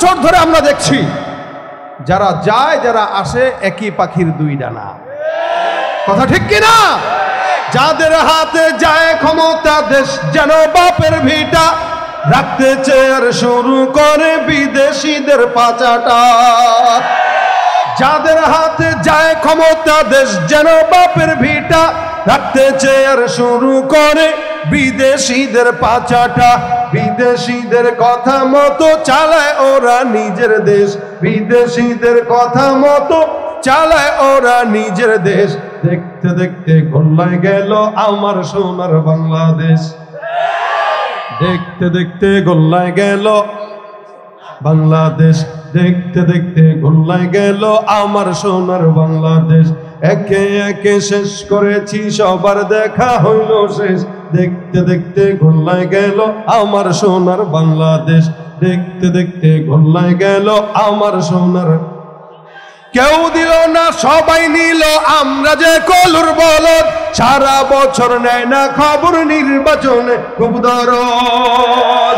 বছর ধরে আমরা দেখছি যারা যায় যারা আসে একই পাখির দুই ডানা। কথা ঠিক কিনা? যাদের হাতে যায় ক্ষমতা, দেশ যেন বাপের ভিটা, রাখতে চেয়ার শুরু করে বিদেশিদের পাচাটা। যাদের হাতে যায় ক্ষমতা, দেশ যেন বাপের ভিটা, রাখতে চেয়ার শুরু করে বিদেশিদের পাচাটা। বিদেশিদের কথা মতো চালায় ওরা নিজের দেশ, বিদেশিদের কথা মতো চালায় ওরা নিজের দেশ। দেখতে দেখতে গোল্লায় গেল আমার সোনার বাংলাদেশ, দেখতে দেখতে গোল্লায় গেল বাংলাদেশ, দেখতে দেখতে গোল্লায় গেল আমার সোনার বাংলাদেশ। একে একে শেষ করেছি সবার দেখা হইল শেষ, দেখতে দেখতে গোল্লায় গেল আমার সোনার বাংলাদেশ, দেখতে দেখতে গোল্লায় গেল আমার সোনার। কেউ দিল না সবাই নিল, আমরা যে কলুর বলদ, সারা বছর নেয় না খবর নির্বাচনে খুব দরদ।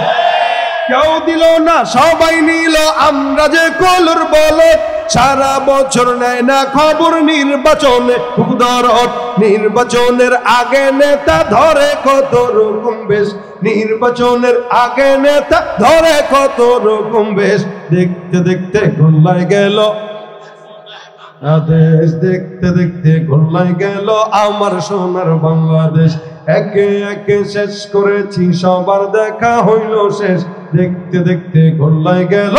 কেউ দিল না সবাই নিল, আমরা যে কলুর বলদ, সারা বছর নেয় না খবর নির্বাচনে খুব দরদ। নির্বাচনের আগে নেতা ধরে কত রকম বেশ, নির্বাচনের আগে নেতা ধরে কত রকম বেশ। দেখতে দেখতে গোল্লায় গেল দেশ, দেখতে দেখতে গোল্লায় গেল আমার সোনার বাংলাদেশ। একে একে শেষ করেছি সবার দেখা হইল শেষ, দেখতে দেখতে গোল্লায় গেল।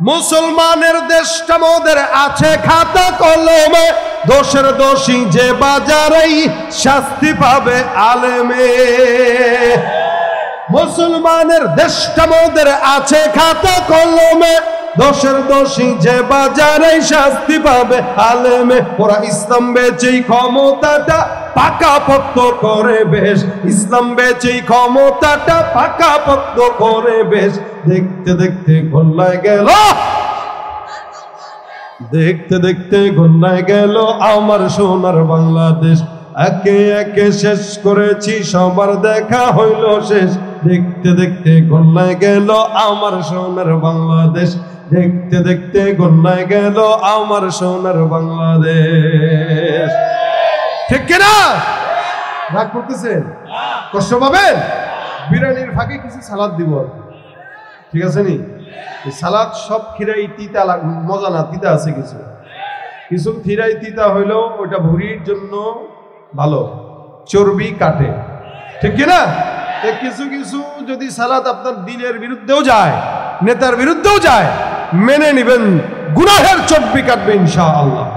মুসলমানের দেশটা মোদের আছে খাতা কলমে, দোষের দোষী যে বাজারেই শাস্তি পাবে আলেমে। মুসলমানের দেশটা মোদের আছে খাতা কলমে, দোষের দোষী যে বাজারেই শাস্তি পাবে আলেমে। ওরা ইসলাম বেচেই ক্ষমতাটা পাকাপোক্ত করে বেশ, ইসলাম বেচেই ক্ষমতাটা পাকাপোক্ত করে বেশ। দেখতে দেখতে গোল্লায় গেল, দেখতে দেখতে গোল্লায় গেল আমার সোনার বাংলাদেশ। একে একে শেষ করেছি সবার দেখা হইল শেষ, দেখতে দেখতে গোল্লায় গেল আমার সোনার বাংলাদেশ, দেখতে দেখতে গোল্লায় গেল আমার সোনার বাংলাদেশ। ঠিক কিনা? রাগ করতেছেন? কষ্ট পাবেন? বিরিয়ানির ফাঁকে কিছু সালাদ দিব, ঠিক আছে নি? সালাদ সব খিরাই তিতা মজা না, তিতা আছে কিছু কিছু খিরাই তিতা হইলেও ওইটা ভুঁড়ির জন্য ভালো, চর্বি কাটে, ঠিক কিনা? কিছু কিছু যদি সালাদ আপনার দিনের বিরুদ্ধেও যায়, নেতার বিরুদ্ধেও যায়, মেনে নিবেন, গুনাহের চর্বি কাটবে ইনশাআল্লাহ।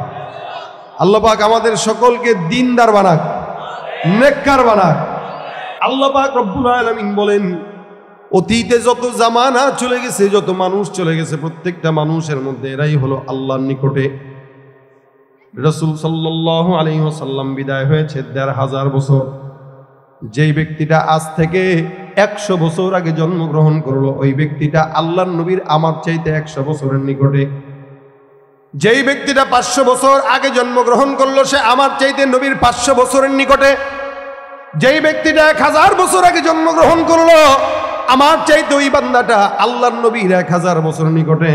আল্লাহ পাক আমাদের সকলকে দিনদার বানাক, নেককার বানাক। আল্লাহ পাক রব্বুল আলামিন বলেন, অতীতে যত জামানা চলে গেছে, যত মানুষ চলে গেছে, প্রত্যেকটা মানুষের মধ্যে এরাই হলো আল্লাহর নিকটে। রাসূল সাল্লাল্লাহু আলাইহি ওয়াসাল্লাম বিদায় হয়েছে ১৫০০ বছর। যেই ব্যক্তিটা আজ থেকে ১০০ বছর আগে জন্মগ্রহণ করলো, ওই ব্যক্তিটা আল্লাহর নবীর আমার চাইতে ১০০ বছরের নিকটে। যেই ব্যক্তিটা ৫০০ বছর আগে জন্মগ্রহণ করলো, সে আমার চাইতে নবীর ৫০০ বছরের নিকটে। যেই ব্যক্তিটা ১০০০ বছর আগে জন্মগ্রহণ করলো, আমার চাইতে ওই বান্দাটা আল্লাহর নবীর ১০০০ বছরের নিকটে।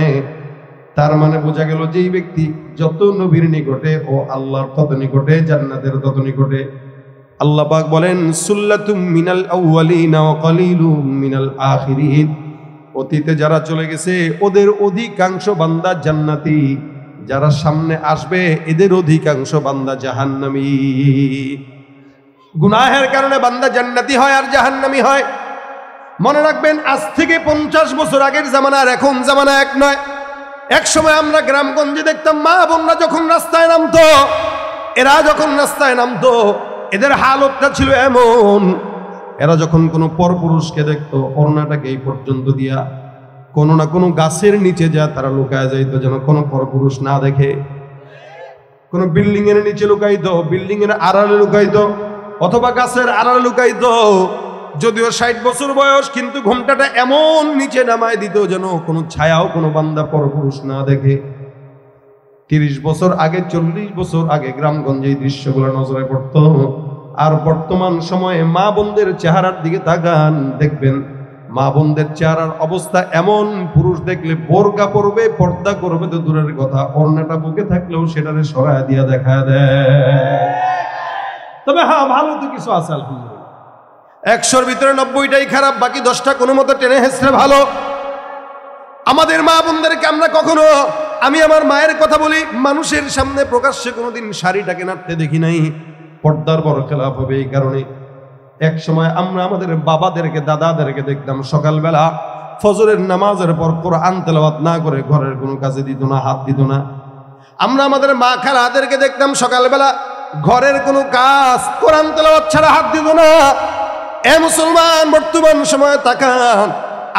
তার মানে বোঝা গেল, যেই ব্যক্তি যত নবীর নিকটে ও আল্লাহর তত নিকটে, জান্নাতের তত নিকটে। আল্লাহ পাক বলেন, সুল্লাতুম মিনাল আউয়ালিনা ওয়া কালিলুম মিনাল আখিরিন। অতীতে যারা চলে গেছে ওদের অধিকাংশ বান্দা জান্নাতি, যারা সামনে আসবে এদের অধিকাংশ বান্দা জাহান্নামী। গুনাহের কারণে বান্দা জান্নাতি হয় আর জাহান্নামী হয়। মনে রাখবেন, আজ থেকে ৫০ বছর আগের জামানা আর এখন জামানা এক নয়। এক সময় আমরা গ্রামগঞ্জে দেখতাম মা বোনরা যখন রাস্তায় নামতো, এরা যখন রাস্তায় নামতো, এদের হালতটা ছিল এমন, এরা যখন কোনো পরপুরুষকে দেখতো, ওড়নাটাকে এই পর্যন্ত দিয়া কোনো না কোনো গাছের নিচে যা তারা লুকায় যাইতো, যেন কোনো পরপুরুষ না দেখে। কোনো বিল্ডিং এর নিচে লুকাইতো, বিল্ডিং এর আড়ালে লুকাইতো, অথবা গাছের আড়ালে লুকাইতো। যদিও ৬০ বছর বয়স, কিন্তু ঘোমটাটা এমন নিচে নামায় দিত যেন কোনো ছায়াও কোনো বান্দা পরপুরুষ না দেখে। ৩০ বছর আগে, ৪০ বছর আগে গ্রামগঞ্জে এই দৃশ্যগুলো নজরে পড়তো। আর বর্তমান সময়ে মা বোনদের চেহারার দিকে তাকান, দেখবেন মা বোনদের চেহারার অবস্থা এমন, পুরুষ দেখলে বোরকা পরবে, পর্দা করবে তো দূরের কথা, ওড়নাটা বুকে থাকলেও সেটারে সরায় দিয়া দেখা দেয়। তবে হ্যাঁ, ভালো তো কিছু আছে আলহামদুলিল্লাহ। 100-র ভিতরে 90টাই খারাপ, বাকি 10টা কোনো মতো টেনে হেসড়ে ভালো। আমাদের মা বোনদেরকে আমরা কখনো, আমি আমার মায়ের কথা বলি, মানুষের সামনে প্রকাশ্যে কোনোদিন শাড়িটাকে নাড়তে দেখি নাই। পর্দার বড় খেলাফ হবে এই কারণে। এক সময় আমরা আমাদের বাবাদেরকে, দাদাদেরকে দেখতাম সকালবেলা ফজরের নামাজের পর কোরআন তেলাওয়াত না করে ঘরের কোনো কাজে দিত না, হাত দিত না। আমরা আমাদের মা খালাদেরকে দেখতাম সকালবেলা ঘরের কোনো কাজ কোরআন তেলাওয়াত ছাড়া হাত দিত না। এ মুসলমান, বর্তমান সময়ে তাকান,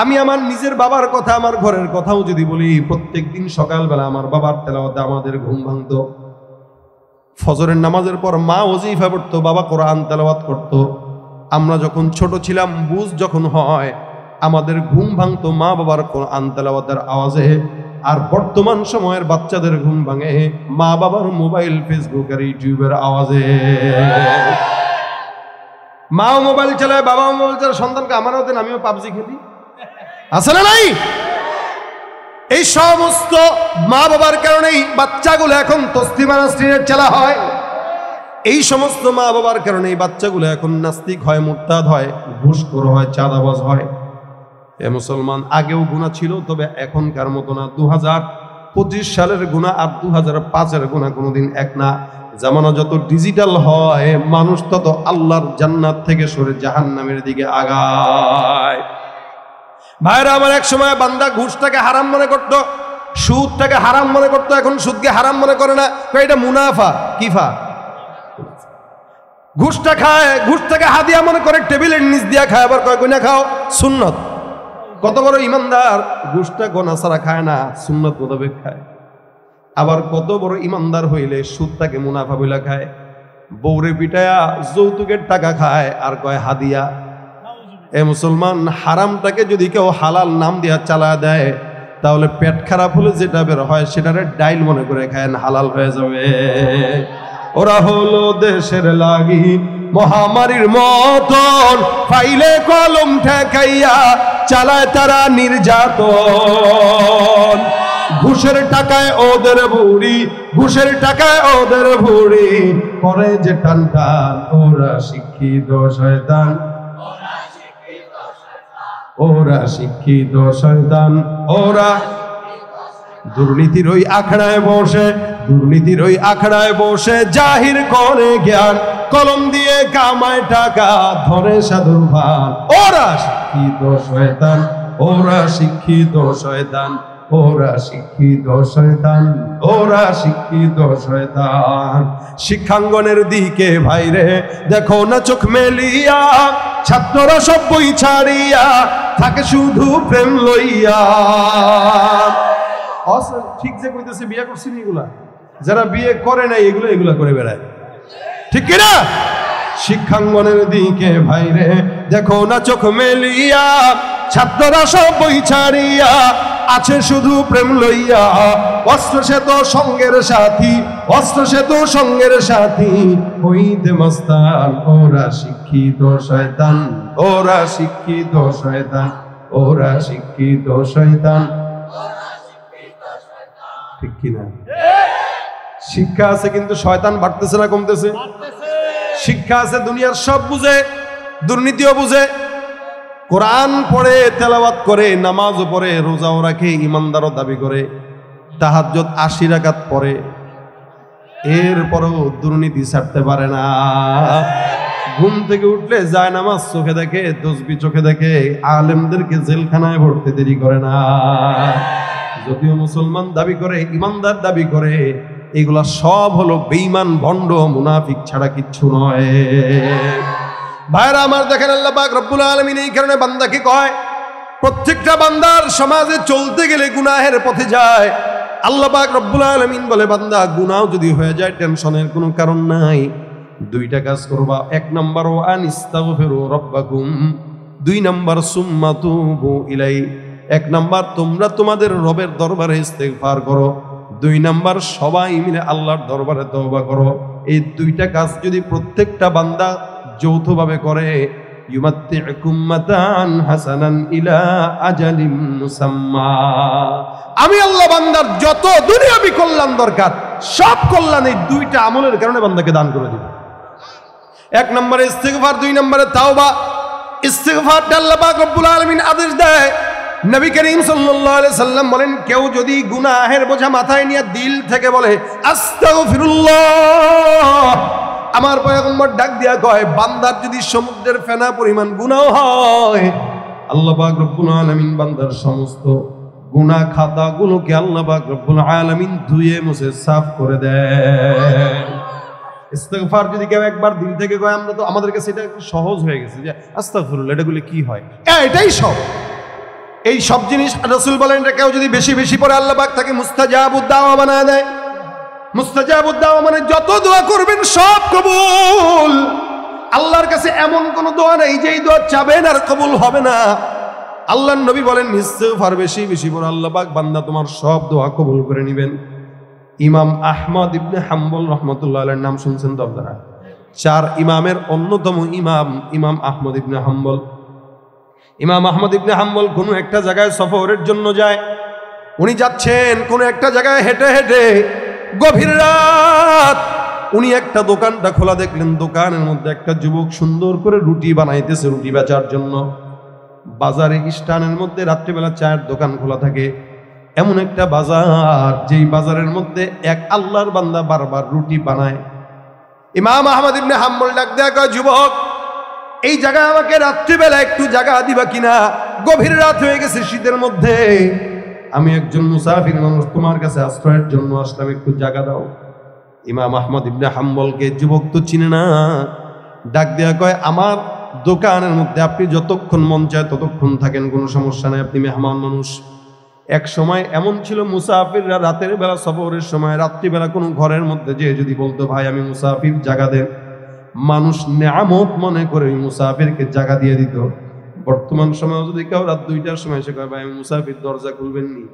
আমি আমার নিজের বাবার কথা, আমার ঘরের কথাও যদি বলি, প্রত্যেক দিন সকালবেলা আমার বাবার তেলাওয়াতে আমাদের ঘুম ভাঙতো। ফজরের নামাজের পর মা ওজিফা পড়তো, বাবা কোরআন তেলাওয়াত করতো। আমরা যখন ছোট ছিলাম, বুঝ যখন হয়, আমাদের ঘুম ভাঙতো মা বাবার কোরআন তেলাওয়াতের আওয়াজে। আর বর্তমান সময়ের বাচ্চাদের ঘুম ভাঙে মা বাবার মোবাইল, ফেসবুক আর ইউটিউবের আওয়াজে। মাও মোবাইল চালায়, বাবাও মোবাইল চালায়, সন্তানকে আমারও দেন, আমিও পাবজি খেলি, আছে না নাই? এই সমস্ত মা বাবার কারণেই বাচ্চাগুলো এখন তসলিমা নাসরিনের চেলা হয়। এই সমস্ত মা বাবার কারণে এই বাচ্চাগুলো এখন নাস্তিক হয়, মুরতাদ হয়, ঘুষখোর হয়, চাঁদাবাজ হয়। এ মুসলমান, আগেও গুনাহ ছিল, তবে এখনকার মতো না। 2025 সালের গুনাহ আর 2005-এর গুনাহ কোনোদিন এক না। জামানা যত ডিজিটাল হয়, মানুষ তত আল্লাহর জান্নাত থেকে সরে জাহান্নামের দিকে আগায়। ভাইরা আমার, এক সময় বান্দা ঘুষটাকে হারাম মনে করত, সুদটাকে হারাম মনে করত, এখন সুদকে হারাম মনে করে না, এটা মুনাফা। কিফা? ঘুষটা খায়, ঘুষটাকে হাদিয়া মনে করে, টেবিলের নিচ দিয়া খায়, আবার কয় গুনাহ খাও, সুন্নত। কত বড় ইমানদার, ঘুষটা গোনা ছাড়া খায় না, সুন্নত মোতাবেক খায়। আবার কত বড় ইমানদার হইলে সুদটাকে মুনাফা বইলা খায়। বউরে পিটায়া যৌতুকের টাকা খায় আর কয় হাদিয়া। এ মুসলমান, হারামটাকে যদি কেউ হালাল নাম দিয়া চালা দেয়, তাহলে পেট খারাপ হলে যেটা বের হয় সেটারে ডাইল মনে করে খায়, হালাল হয়ে যাবে। ওরা হলো দেশের লাগি মহামারীর মতন, ফাইলে কলম ঠেকাইয়া চালায় তারা নির্যাতন। ঘুষের টাকায় ওদের বুড়ি, ঘুষের টাকায় ওদের বুড়ি, করে যে টান টান, ওরা শিক্ষিত শয়তান, ওরা শিক্ষিত শয়তান, ওরা দুর্নীতির ওই আখড়ায় বসে, দুর্নীতির ওই আখড়ায় বসে জাহির করে জ্ঞান, কলম দিয়ে কামায় টাকা, ধরে সাধুর ভান। ওরা শিক্ষিত শয়তান, ওরা শিক্ষিত শয়তান, ওরা শিক্ষিত শয়তান, ওরা শিক্ষিত শয়তান। শিক্ষাঙ্গনের দিকে ভাইরে দেখো না চোখ মেলিয়া, ছাত্ররা সব বই ছাড়িয়া থাকে শুধু প্রেম লইয়া। ঠিক যে কইতেছে, বিয়ে করছেন এগুলা, যারা বিয়ে করে নাই এগুলো এগুলা করে বেড়ায়, ঠিক কিনা? শিক্ষাঙ্গনের দিকে ভাইরে দেখো না চোখ মেলিয়া, ছাত্ররা সব বই ছাড়িয়া আছে শুধু প্রেম লইয়া। অস্ত্র সে তো সঙ্গের সাথী, অস্ত্র সে তো সঙ্গের সাথী, হইতে মস্তান। ওরা শিক্ষিত শয়তান, ওরা শিক্ষিত শয়তান, ওরা শিক্ষিত শয়তান, ঠিক কিনা? শিক্ষা আছে কিন্তু শয়তান বাড়তেছে না কমতেছে? শিক্ষা আছে, দুনিয়ার সব বুঝে, দুর্নীতিও বুঝে, কোরআন পড়ে, তেলাওয়াত করে, নামাজও পড়ে, রোজাও রাখে, ইমানদারও দাবি করে, তাহাজ্জুদ 80 রাকাত পড়ে, এরপরও দুর্নীতি ছাড়তে পারে না। ঘুম থেকে উঠলে যায় নামাজ চোখে দেখে, তসবিহ চোখে দেখে, আলেমদেরকে জেলখানায় ভরতে দেরি করে না। যদিও মুসলমান দাবি করে, ইমানদার দাবি করে, এগুলা সব হলো বেঈমান, ভণ্ড, মুনাফিক ছাড়া কিচ্ছু নয়। ভাইরা আমার, দেখেন আল্লাহ পাক রব্বুল আলামিন এই কারণে বান্দাকে কয়, প্রত্যেকটা বান্দার সমাজে চলতে গেলে গুনাহের পথে যায়। আল্লাহ পাক রব্বুল আলামিন বলে, বান্দা গুনাহ যদি হয়ে যায় টেনশনের কোনো কারণ নাই, দুইটা কাজ করবা। 1 নাম্বার আনিস্তাগফিরু রাব্বাকুম, 2 নাম্বার সুম্মা তুবু ইলাই। 1 নাম্বার তোমরা তোমাদের রবের দরবারে ইস্তেগফার করো, 2 নাম্বার সবাই মিলে আল্লাহর দরবারে তওবা করো। এই 2টা কাজ যদি প্রত্যেকটা বান্দা যৌথভাবে করে, ইউমাত্তিউকুম মাতাআন হাসানান ইলা আজালিম মুসাম্মা। আমি আল্লাহ বান্দার যত দুনিয়াবি কল্যাণ দরকার সব কল্যাণ এই দুইটা আমলের কারণে বান্দাকে দান করে দিব। এক নম্বরে ইস্তিগফার, দুই নম্বরে তাওবা। ইস্তিগফারটা আল্লাহ পাক রব্বুল আলামিন আদেশ দেয়। নবী করিম সাল্লাল্লাহু আলাইহি সাল্লাম বলেন, কেউ যদি গুনাহের বোঝা মাথায় নিয়ে দিল থেকে বলে আস্তাগফিরুল্লাহ, আমার পয়গম্বর ডাক দিয়া কয়, বান্দার যদি সমুদ্রের ফেনা পরিমাণ গুনাহ হয়, আল্লাহ পাক রব্বুল আলামিন বান্দার সমস্ত গুনাহ খাতাগুলোকে আল্লাহ পাক রব্বুল আলামিন ধুয়ে মুছে সাফ করে দেয়। ইস্তিগফার যদি কেউ একবার দিল থেকে কয়, আমরা তো আমাদের কাছে এটা একটু সহজ হয়ে গেছে যে আস্তাগফিরুল্লাহ, এটাগুলো কি হয়, এটাই সব। এই সব জিনিস রাসূল বলেন এটা কেউ যদি বেশি বেশি পড়ে আল্লাহ পাক তাকে মুস্তাজাবুদ দাওয়া বানায় দেয়। মুস্তাজাবুদ দাওয়া মানে যত দোয়া করবেন সব কবুল। আল্লাহর কাছে এমন কোন দোয়া নেই যেই দোয়া চাবেন আর কবুল হবে না। আল্লাহর নবী বলেন ইস্তিগফার বেশি বেশি পড়ে আল্লাহ পাক বান্দা তোমার সব দোয়া কবুল করে নেবেন। ইমাম আহমদ ইবনে হাম্বল রাহমাতুল্লাহ আলাইহির নাম শুনছেন তো আপনারা? চার ইমামের অন্যতম ইমাম আহমদ ইবনে হাম্বল। ইমাম আহমদ ইবনে হাম্বল কোনো একটা জায়গায় সফরের জন্য যায়। উনি যাচ্ছেন কোনো একটা জায়গায় হেঁটে হেঁটে, গভীর রাত। উনি একটা দোকানটা খোলা দেখলেন, দোকানের মধ্যে একটা যুবক সুন্দর করে রুটি বানাইতেছে রুটি বেচার জন্য। বাজারে স্টানের মধ্যে রাত্রিবেলা চায়ের দোকান খোলা থাকে, এমন একটা বাজার যেই বাজারের মধ্যে এক আল্লাহর বান্দা বারবার রুটি বানায়। ইমাম আহমদ ইবনে হাম্বল ডাক দেয়া কয়, যুবক, এই জায়গায় আমাকে রাত্রিবেলা একটু জায়গা দিবা কিনা? গভীর রাত হয়ে গেছে, শীতের মধ্যে আমি একজন মুসাফির মানুষ, তোমার কাছে আশ্রয়ের জন্য আসলাম, একটু জায়গা দাও। ইমাম আহমদ ইবনে হাম্বলকে যুবক তো চিনে না, ডাক দেয়া কয়, আমার দোকানের মধ্যে আপনি যতক্ষণ মন চায় ততক্ষণ থাকেন, কোনো সমস্যা নেই, আপনি মেহমান মানুষ। এক সময় এমন ছিল, মুসাফিররা রাতের বেলা সফরের সময় রাত্রিবেলা কোনো ঘরের মধ্যে যে যদি বলতো, ভাই আমি মুসাফির, জায়গা দেন, মানুষ নেয়ামত মনে করে ওই মুসাফিরকে জায়গা দিয়ে দিত। বর্তমান সময় যদি কেউ রাত 2টার সময় এসে কয়, ভাই আমি মুসাফির, দরজা খুলবেন নি,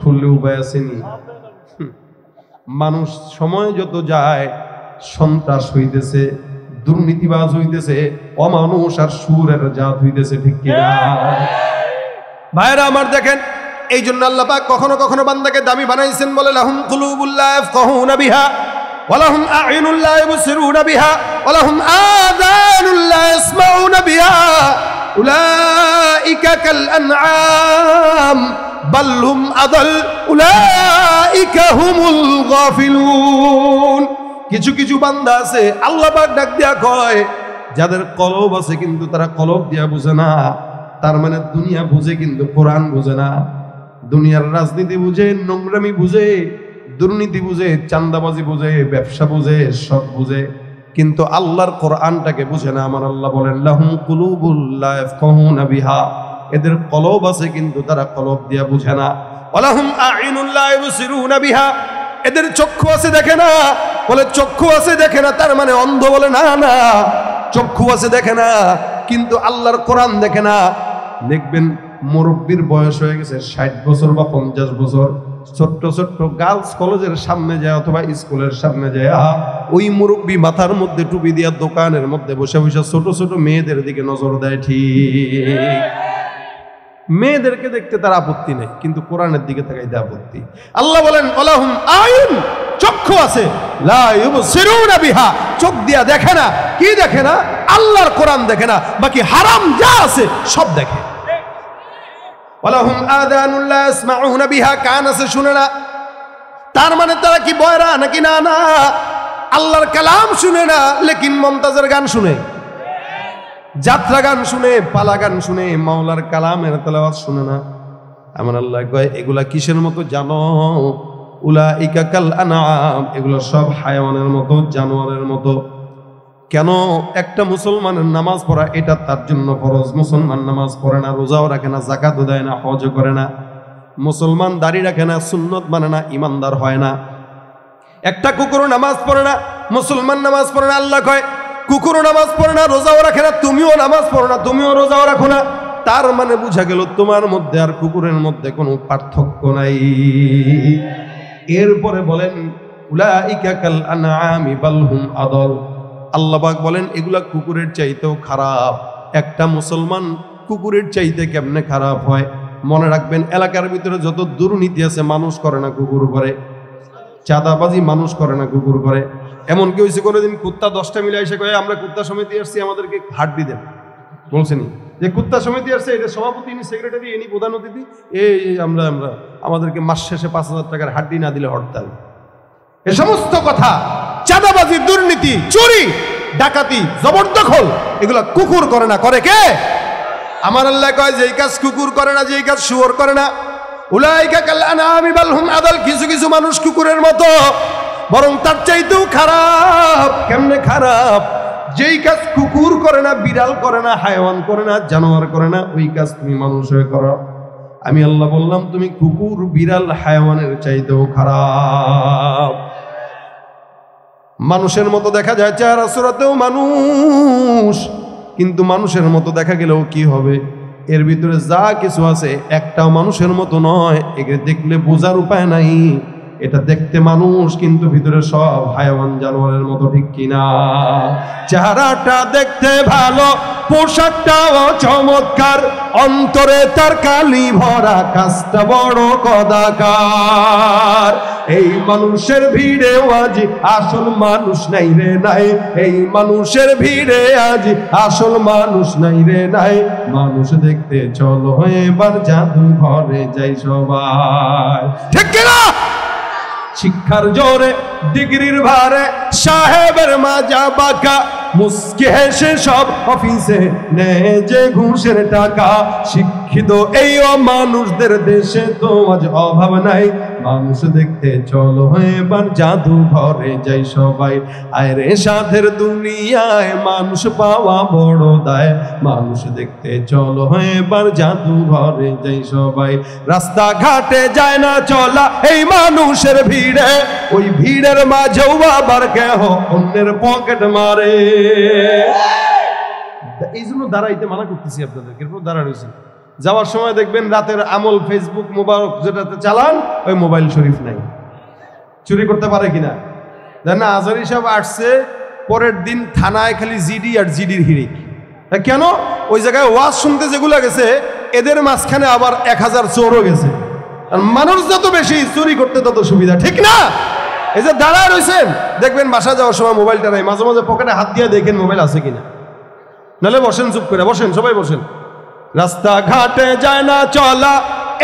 খুললে উপায় আসেনি। মানুষ সময় যত যায় সন্ত্রাস হইতেছে, দুর্নীতিবাজ হইতেছে, অমানুষ আর সুরের জাত হইতেছে, ঠিক কিনা? ভাইরা আমার দেখেন, এই জন্য আল্লাহ পাক কখনো কখনো বান্দাকে দামি বানাইছেন, বলে লাহুম কুলুবুল লা ইয়াফকাহুনা বিহা ওয়া লাহুম আ'ইনুল লা ইবসিরুনা বিহা ওয়া লাহুম আযানুল লা ইয়াসমাউনা বিহা উলাইকা কাল আনআম বাল হুম আদাল উলাইকা হুমুল গাফিলুন। কিছু কিছু বান্দা আছে আল্লাহ পাক ডাক দিয়া কয়, যাদের কলব আছে কিন্তু তারা কলব দিয়া বুঝে না। তার মানে দুনিয়া বুঝে কিন্তু কোরআন বুঝে না। দুনিয়ার রাজনীতি বুঝে, নোংরামি বুঝে, দুর্নীতি বুঝে, চাঁদাবাজি বুঝে, ব্যবসা বুঝে, সব বুঝে, কিন্তু আল্লাহর কোরআনটাকে বুঝে না। আমার আল্লাহ বলেন লাহুম কুলুবুল লা ইয়াফকাহুনা বিহা, এদের কলব আছে কিন্তু তারা কলব দিয়া বুঝে না। ওয়ালাহুম আ'ইনুল লা ইবসিরুনা বিহা, এদের চক্ষু আছে দেখে না। বলে চক্ষু আছে দেখে না, তার মানে অন্ধ? বলে না না, চক্ষু আছে দেখে না কিন্তু আল্লাহর কোরআন দেখে না। দেখবেন মুরব্বীর বয়স হয়ে গেছে 60 বছর বা 50 বছর, ছোট্ট ছোট্ট গার্লস কলেজের সামনে যায় অথবা স্কুলের সামনে যায়, ওই মুরব্বী মাথার মধ্যে টুপি দিয়া দোকানের মধ্যে বসে বসে ছোট ছোট মেয়েদের দিকে নজর দেয়। ঠিক, মেয়েদেরকে দেখতে তার আপত্তি নেই, কিন্তু কোরআনের দিকে তাকাইতে আপত্তি। আল্লাহ বলেন ওয়ালাহুম আয়ুন, চক্ষু আছে, লা ইউবসিরুনা বিহা, চোখ দিয়া দেখে না। কি দেখে না? আল্লাহর কোরআন দেখে না, বাকি হারাম যা আছে সব দেখে। ওয়ালাহুম আযানুল লা ইয়াসমাউনা বিহা, কান আছে শুনে না। তার মানে তারা কি বয়রা নাকি? না না, আল্লাহর কালাম শুনে না, লেকিন মমতাজের গান শুনে, যাত্রা গান শুনে, পালা গান শুনে, মাওলার কালামের তেলাওয়াত শুনে না। আমার আল্লাহ কয় এগুলা কিসের মতো জানো? উলাইকা কাল আনআম, এগুলো সব হায়াওয়ানের মতো, জানোয়ারের মতো। কেন? একটা মুসলমানের নামাজ পড়া এটা তার জন্য ফরজ। মুসলমান নামাজ পড়ে না, রোজাও রাখে না, যাকাতও দেয় না, হজও করে না। মুসলমান দাড়ি রাখে না, সুন্নত মানে না, ইমানদার হয় না। একটা কুকুরও নামাজ পড়ে না, মুসলমান নামাজ পড়ে না। আল্লাহ কয় কুকুরও নামাজ পড়ে না, রোজাও রাখে না, তুমিও নামাজ পড়ো না, তুমিও রোজাও রাখো না। তার মানে বুঝা গেল তোমার মধ্যে আর কুকুরের মধ্যে কোনো পার্থক্য নাই। এরপরে বলেন উলাইকা কাল আনআমি বাল হুম আদাল, আল্লাহ পাক বলেন এগুলা কুকুরের চাইতেও খারাপ। একটা মুসলমান কুকুরের চাইতে কেমনে খারাপ হয়। মনে রাখবেন, এলাকার ভিতরে যত দুর্নীতি আছে মানুষ করে না কুকুর করে, চাঁদাবাজি মানুষ করে না কুকুর করে। এমন কি হয়েছে কোনোদিন কুত্তা 10টা মিলে এসে কয়ে আমরা কুত্তা সমিতি আসছি, আমাদেরকে হাড্ডি দেন? বলছেনি যে কুত্তা সমিতি আসছে, এটা সভাপতি, ইনি সেক্রেটারি, ইনি প্রধান অতিথি, এই আমরা আমাদেরকে মাস শেষে 5,000 টাকার হাড্ডি না দিলে হরতাল। এ সমস্ত কথা, চাঁদাবাজি, দুর্নীতি, চুরি, ডাকাতি, জবরদখল, এগুলা কুকুর করে না, করে কে? আমার আল্লাহ কয় যেই কাজ কুকুর করে না, যেই কাজ শুয়োর করে না, উলাইকা কাল আনআমি বাল হুম আদাল, কিছু কিছু মানুষ কুকুরের মতো, বরং তার চাইতেও খারাপ। কেমনে খারাপ? যেই কাজ কুকুর করে না, বিড়াল করে না, হায়াওয়ান করে না, জানোয়ার করে না, ওই কাজ তুমি মানুষ হয়ে করো। আমি আল্লাহ বললাম তুমি কুকুর, বিড়াল, হায়াওয়ানের চাইতেও খারাপ। মানুষের মতো দেখা যায়, চেহারা সুরাতেও মানুষ, কিন্তু মানুষের মতো দেখা গেলেও কি হবে? এর ভিতরে যা কিছু আছে একটাও মানুষের মতো নয়। একে দেখলে বোঝার উপায় নাই এটা দেখতে মানুষ, কিন্তু ভিতরে সব হায়াওয়ান, জানোয়ারের মতো, ঠিক কিনা? চেহারাটা দেখতে ভালো, পোশাকটাও চমৎকার, অন্তরে তার কালি ভরা, কাজটা বড় কদাকার। এই মানুষের ভিড়ে আজ আসল মানুষ নাই রে নাই, এই মানুষের ভিড়ে আজ আসল মানুষ নাই রে নাই। মানুষ দেখতে চলো এবার জাদু ঘরে যাই সবাই, ঠিক কিনা? শিক্ষার জোরে, ডিগ্রির ভারে, সাহেবের মাজা বাঁকা, মুস্কি হেসে সব অফিসে নেয় যে ঘুষের টাকা। শিক্ষিত এই অমানুষদের দেশে তো আজ অভাব নাই। মানুষ দেখতে চলো এবার জাদু ঘরে যাই সবাই। আরে সাধের দুনিয়ায় মানুষ পাওয়া বড় দায়। মানুষ দেখতে চলো এবার জাদু ঘরে যাই সবাই। রাস্তাঘাটে যায় না চলা এই মানুষের ভিড়ে, ওই ভিড়ের মাঝেও আবার কেহ অন্যের পকেট মারে। এই জন্য দাঁড়াইতে মানা করতেছি আপনাদেরকে, দাঁড়া রয়েছে। যাওয়ার সময় দেখবেন রাতের আমল, ফেসবুক মোবারক যেটাতে চালান, ওই মোবাইল শরীফ নাই। চুরি করতে পারে কিনা জানেন না? আজহারি সাহেব আসছে, পরের দিন থানায় খালি জিডি আর জিডির হিড়িক। কেন? ওই জায়গায় ওয়াজ শুনতে যেগুলো গেছে, এদের মাঝখানে আবার 1000 চোরও গেছে। আর মানুষ যত বেশি, চুরি করতে তত সুবিধা, ঠিক না? এই যে দাঁড়ায় রয়েছেন, দেখবেন বাসা যাওয়ার সময় মোবাইলটা নাই, মাঝে মাঝে পকেটে হাত দিয়ে দেখেন মোবাইল আছে কিনা। নাহলে বসেন চুপ করে, বসেন, সবাই বসেন। রাস্তাঘাটে যায় না চলা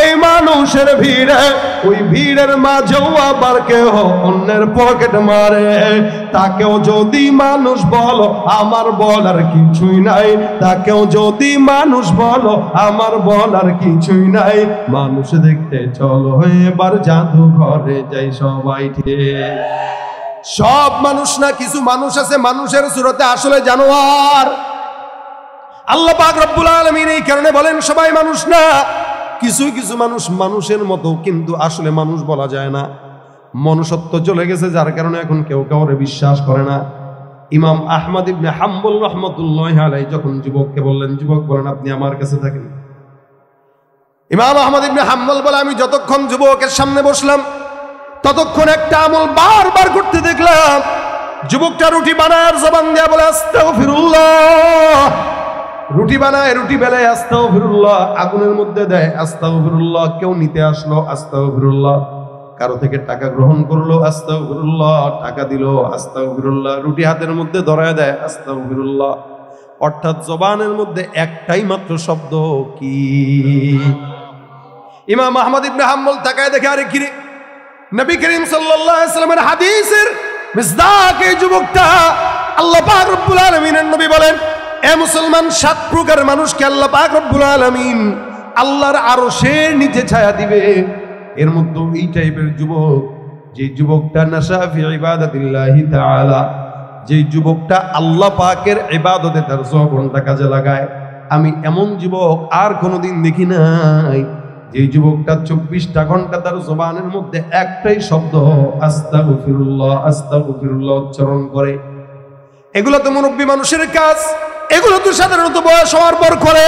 এই মানুষের ভিড়ে, ওই ভিড়ের মাঝেও আবার কেহ অন্যের পকেট মারে। তাকেও যদি মানুষ বলো আমার বলার কিছুই নাই, তাকেও যদি মানুষ বলো আমার বলার কিছুই নাই। মানুষ দেখতে চলো এবার জাদু ঘরে যাই সবাই। ঠিক, সব মানুষ না, কিছু মানুষ আছে মানুষের সুরতে আসলে জানোয়ার। আল্লাহ পাক রব্বুল আলামিন এই কারণে বলেন সবাই মানুষ না, কিছু কিছু মানুষ মানুষের মতো, কিন্তু আসলে মানুষ বলা যায় না। মনুষ্যত্ব চলে গেছে, যার কারণে এখন কেউ কাউরে বিশ্বাস করে না। ইমাম আহমদ ইবনে হাম্বল রাহমাতুল্লাহি আলাইহি যখন যুবককে বললেন, যুবক বলেন আপনি আমার কাছে থাকেন। ইমাম আহমদ ইবনে হাম্বল বলে আমি যতক্ষণ যুবকের সামনে বসলাম ততক্ষণ একটা আমল বারবার করতে দেখলাম। যুবকটা রুটি বানায় জবান দিয়ে বলে আস্তাগফিরুল্লাহ। রুটি বানায়, রুটি বেলায় আস্তাগফিরুল্লাহ, আগুনের মধ্যে দেয় আস্তাগফিরুল্লাহ, কেউ নিতে আসলো আস্তাগফিরুল্লাহ, কারো থেকে টাকা গ্রহণ করলো আস্তাগফিরুল্লাহ, টাকা দিল আস্তাগফিরুল্লাহ, রুটি হাতের মধ্যে ধরায় দেয় আস্তাগফিরুল্লাহ। অর্থাৎ জবানের মধ্যে একটাই মাত্র শব্দ, কি? ইমাম আহমদ ইবনে হাম্বল তাকায় দেখে, আরে কি রে, নবী করিম সাল্লাল্লাহু আলাইহি ওয়াসাল্লামের হাদিসের মিসদাক এই যুবকটা। আল্লাহ পাক রব্বুল আলামিনের নবী বলেন, এ মুসলমান, 7 প্রকার মানুষকে আল্লাহ পাক রব্বুল আলামিন আল্লাহর আরশের নিচে ছায়া দিবে। এর মধ্যে এই টাইপের যুবক, যে যুবকটা নাশা ফি ইবাদাতিল্লাহি তাআলা, যে যুবকটা আল্লাহ পাকের ইবাদতে তার জীবনটা কাজে লাগায়। আমি এমন যুবক আর কোনোদিন দেখি নাই যে যুবকটা 24টা ঘন্টা তার জবানের মধ্যে একটাই শব্দ আস্তাগফিরুল্লাহ আস্তাগফিরুল্লাহ উচ্চারণ করে। এগুলো তো মুরব্বী মানুষের কাজ, এগুলো তো সাধারণত বয়স হওয়ার পর করে।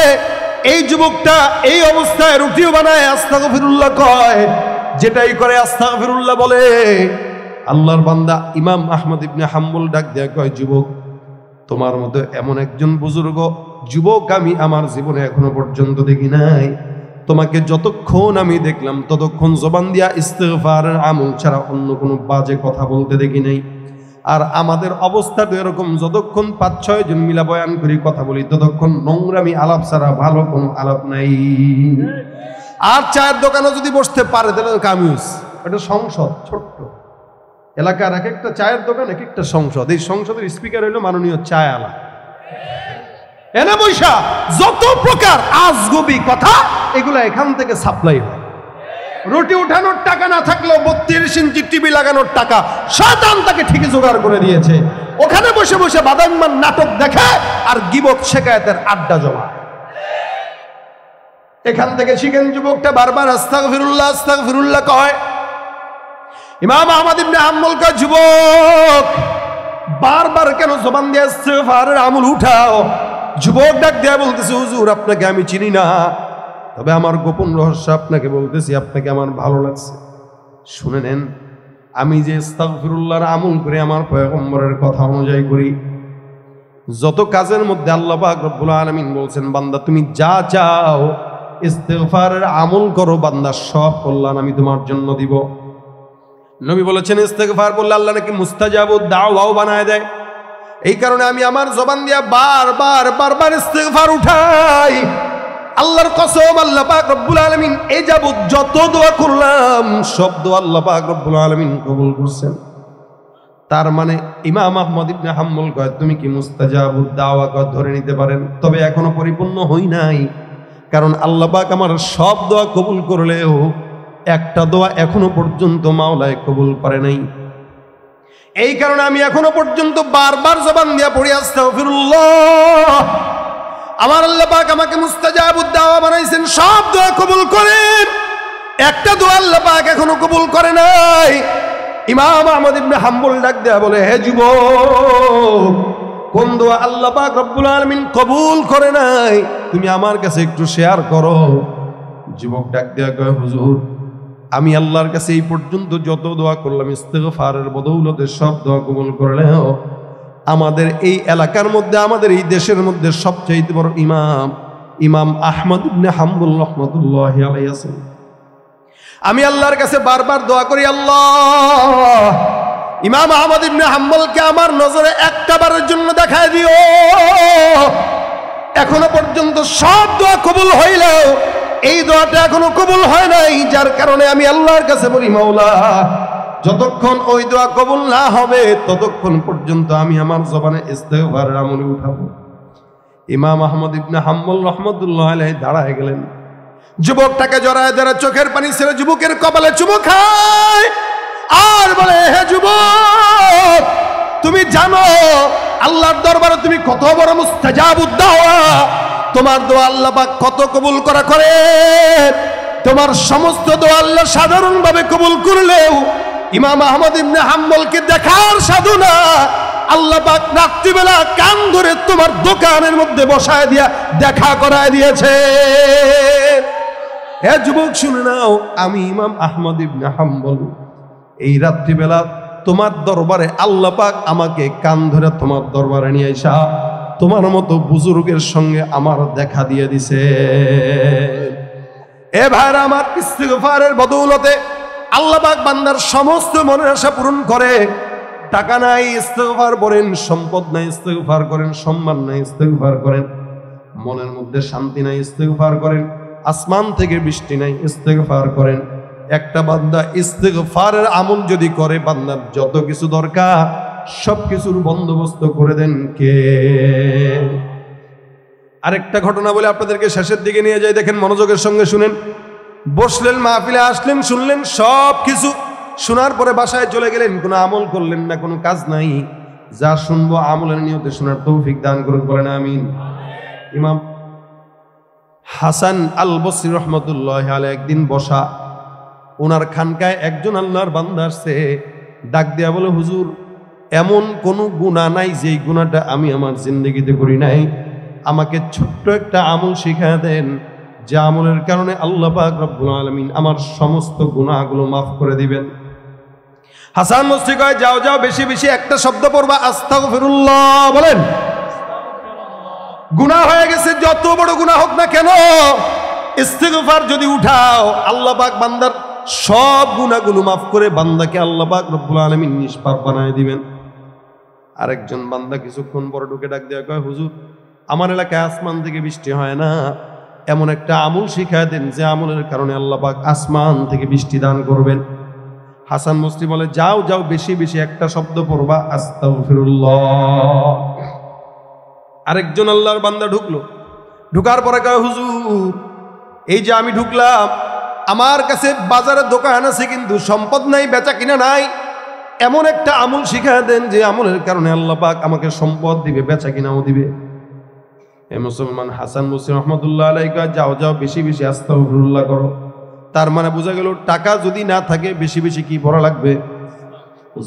এই যুবকটা এই অবস্থায় রুটিও বানায় আস্তাগফিরুল্লাহ কয়, যেটাই করে আস্তাগফিরুল্লাহ বলে। আল্লাহর বান্দা ইমাম আহমদ ইবনে হাম্বল ডাক দেয়া কয়, যুবক, তোমার মতো এমন একজন বুজুর্গ যুবক আমি আমার জীবনে এখনো পর্যন্ত দেখি নাই। তোমাকে যতক্ষণ আমি দেখলাম ততক্ষণ জবান দিয়া ইস্তিগফারের আমল ছাড়া অন্য কোনো বাজে কথা বলতে দেখি নাই। আর আমাদের অবস্থা তো এরকম, যতক্ষণ 5-6 জন মিলা বয়ান করি কথা বলি ততক্ষণ নোংরামি আলাপ ছাড়া ভালো কোনো আলাপ নাই। আর চায়ের দোকানে যদি বসতে পারে তাহলে কামিউস, এটা সংসদ, ছোট্ট এলাকার এক একটা চায়ের দোকান এক একটা সংসদ। এই সংসদের স্পিকার হইল মাননীয় চায় আলা। এনে বৈশা যত প্রকার আজগবি কথা এগুলো এখান থেকে সাপ্লাই হয়। রুটি উঠানোর টাকা না থাকলেও 32 ইঞ্চি টিভি লাগানোর টাকা শয়তান তাকে ঠিকই জোগাড় করে দিয়েছে। ওখানে বসে বসে বাদামমান নাটক দেখে আর গীবত শেকায়েতের আড্ডা জমা। এখান থেকে শিখেন যুবকটা বারবার আস্তাগফিরুল্লাহ আস্তাগফিরুল্লাহ কয়। ইমাম আহমদ ইবনে হাম্বল কয়, যুবক বারবার কেন জবান দিয়ে ইস্তিগফারের আমল উঠাও? যুবক ডাক দেয়া বলতেছে, হুজুর আপনাকে আমি চিনি না, তবে আমার গোপন রহস্য আপনাকে বলতেছি, আপনাকে আমার ভালো লাগছে। শুনে নেন, আমি যে ইস্তিগফারুল্লাহর আমল করে আমার পয়গম্বরের কথা অনুযায়ী করি, যত কাজের মধ্যে আল্লাহ পাক রব্বুল আলামিন বলছেন বান্দা তুমি যা চাও ইস্তিগফারের আমল করো, বান্দা সব কল্যাণ আমি তোমার জন্য দিব। নবী বলেছেন ইস্তিগফার বললে আল্লাহ নাকি মুস্তাজাবুদ দাওয়াও বানায় দেয়। এই কারণে আমি আমার জবান দিয়া বারবার ইস্তিগফার উঠাই। আল্লাহর কসম, আল্লাহ পাক রব্বুল আলামিন এই যাবত যত দোয়া করলাম সব দোয়া আল্লাহ পাক রব্বুল আলামিন কবুল করছেন। তার মানে ইমাম আহমদ ইবনে হাম্বল কয়, তুমি কি মুস্তাজাবুদ দাওয়া কয় ধরে নিতে পারেন, তবে এখনো পরিপূর্ণ হই নাই। কারণ আল্লাহ পাক আমার সব দোয়া কবুল করলেও একটা দোয়া এখনো পর্যন্ত মাওলায় কবুল করে নাই। এই কারণে আমি এখনো পর্যন্ত বারবার জবান দিয়া পড়ি আস্তাগফিরুল্লাহ। আমার আল্লাহ পাক আমাকে মুস্তাজাবুদ দাওয়া বানাইছেন, সব দোয়া কবুল করেন। একটা দোয়া আল্লাহ পাক এখনো কবুল করে নাই। ইমাম আহমদ ইবনে হাম্বল ডাক দেয়া বলে, হে যুবক, কোন দোয়া আল্লাহ পাক রব্বুল আলামিন কবুল করে নাই তুমি আমার কাছে একটু শেয়ার করো। যুবক ডাক দেয়া কয়, হুজুর আমি আল্লাহর কাছে এই পর্যন্ত যত দোয়া করলাম ইস্তিগফারের বদৌলতে সব দোয়া কবুল করলেও আমাদের এই এলাকার মধ্যে, আমাদের এই দেশের মধ্যে সবচেয়ে বড় ইমাম আহমদ ইবনে হাম্বল রাহমাতুল্লাহি আলাইহি আছেন। আমি আল্লাহর কাছে বারবার দোয়া করি, আল্লাহ ইমাম আহমদ ইবনে হাম্বলকে আমার নজরে একটা বারের জন্য দেখায় দিও। এখনো পর্যন্ত সব দোয়া কবুল হইলেও এই দোয়াটা এখনো কবুল হয় নাই, যার কারণে আমি আল্লাহর কাছে বলি, মাওলা যতক্ষণ ওই দোয়া কবুল না হবে ততক্ষণ পর্যন্ত আমি আমার জবানে ইস্তিগফারের আমল উঠাবো। ইমাম আহমদ ইবনে হাম্বল রাহমাতুল্লাহি আলাইহি দাঁড়ায় গেলেন, যুবকটাকে জড়ায় ধরে চোখের পানি ছেড়ে যুবকের কপালে চুমু খায় আর বলে, হে যুবক তুমি জানো আল্লাহর দরবারে তুমি কত বড় মুস্তাজাবুদ দাওয়া, তোমার দোয়া আল্লাহ পাক কত কবুল করে। তোমার সমস্ত দোয়া আল্লাহ সাধারণভাবে কবুল করলেও ইমাম আহমদ ইবনে হাম্বলকে দেখার সাধনা আল্লাহ পাক রাত্রিবেলা কান ধরে তোমার দোকানের মধ্যে বসায় দিয়া দেখা করায় দিয়েছে। হে যুবক শুনে নাও, আমি ইমাম আহমদ ইবনে হাম্বল এই রাত্রিবেলা তোমার দরবারে আল্লাহ পাক আমাকে কান ধরে তোমার দরবারে নিয়ে আসা তোমার মতো বুজুর্গের সঙ্গে আমার দেখা দিয়ে দিছে। এ ভাইরা আমার, ইস্তিগফারের বদৌলতে আল্লাহ পাক বান্দার সমস্ত মনের আশা পূরণ করে। টাকা নাই ইস্তিগফার করেন, সম্পদ নাই ইস্তিগফার করেন, সম্মান নাই ইস্তিগফার করেন, মনের মধ্যে শান্তি নাই ইস্তিগফার করেন, আসমান থেকে বৃষ্টি নাই ইস্তিগফার করেন। একটা বান্দা ইস্তিগফারের আমল যদি করে, বান্দার যত কিছু দরকার সবকিছুর বন্দোবস্ত করে দেন কে? আরেকটা ঘটনা বলে আপনাদেরকে শেষের দিকে নিয়ে যাই, দেখেন মনোযোগের সঙ্গে শুনেন। বসলেন মাহফিলে, আসলেন, শুনলেন, সব কিছু শোনার পরে বাসায় চলে গেলেন, কোনো আমল করলেন না, কোনো কাজ নাই। যা শুনবো আমলের নিয়তে শোনার তৌফিক দান করুন, বলেন আমিন। ইমাম হাসান আল বসরি রহমতুল্লাহ আলাইহি একদিন বসা, ওনার খানকায় একজন আল্লাহর বান্দা আসছে, ডাক দেয়া বলে, হুজুর এমন কোনো গুনাহ নাই যেই গুনাহটা আমি আমার জিন্দগিতে করি নাই, আমাকে ছোট্ট একটা আমল শিখায় দেন, যে আমলের কারণে আল্লাহ পাক রব্বুল আলামিন আমার সমস্ত গুনাহগুলো মাফ করে দিবেন। হাসান বসরি কয়, যাও বেশি বেশি একটা শব্দ পড়বা, আস্তাগফিরুল্লাহ বলেন। গুনাহ হয়ে গেছে, যত বড় গুনাহ হোক না কেন ইস্তিগফার যদি উঠাও, আল্লাহ পাক বান্দার সব গুনাহগুলো মাফ করে বান্দাকে আল্লাহ পাক রব্বুল আলামিন নিষ্পাপ বানায় দিবেন। আরেকজন বান্দা কিছুক্ষণ পরে ঢুকে ডাক দেয়া কয়, হুজুর আমার এলাকায় আসমান থেকে বৃষ্টি হয় না, এমন একটা আমল শিখায় দেন যে আমলের কারণে আল্লাহ পাক আসমান থেকে বৃষ্টি দান করবেন। হাসান বসরি বলে, যাও যাও বেশি বেশি একটা শব্দ পড়বা, আস্তাগফিরুল্লাহ। আরেকজন আল্লাহর বান্দা ঢুকলো, ঢুকার পরে কয়, হুজুর এই যে আমি ঢুকলাম, আমার কাছে বাজারের দোকান আছে কিন্তু সম্পদ নাই, বেচা কিনা নাই, এমন একটা আমল শিখায় দেন যে আমলের কারণে আল্লাহ পাক আমাকে সম্পদ দিবে, বেচা কিনাও দিবে। এ মুসলমান হাসান বসরি রহমতুল্লাহ আলাইহি কয়, যাও যাও বেশি বেশি আস্তাগফিরুল্লাহ করো। তার মানে বোঝা গেল টাকা যদি না থাকে বেশি বেশি কি পড়া লাগবে?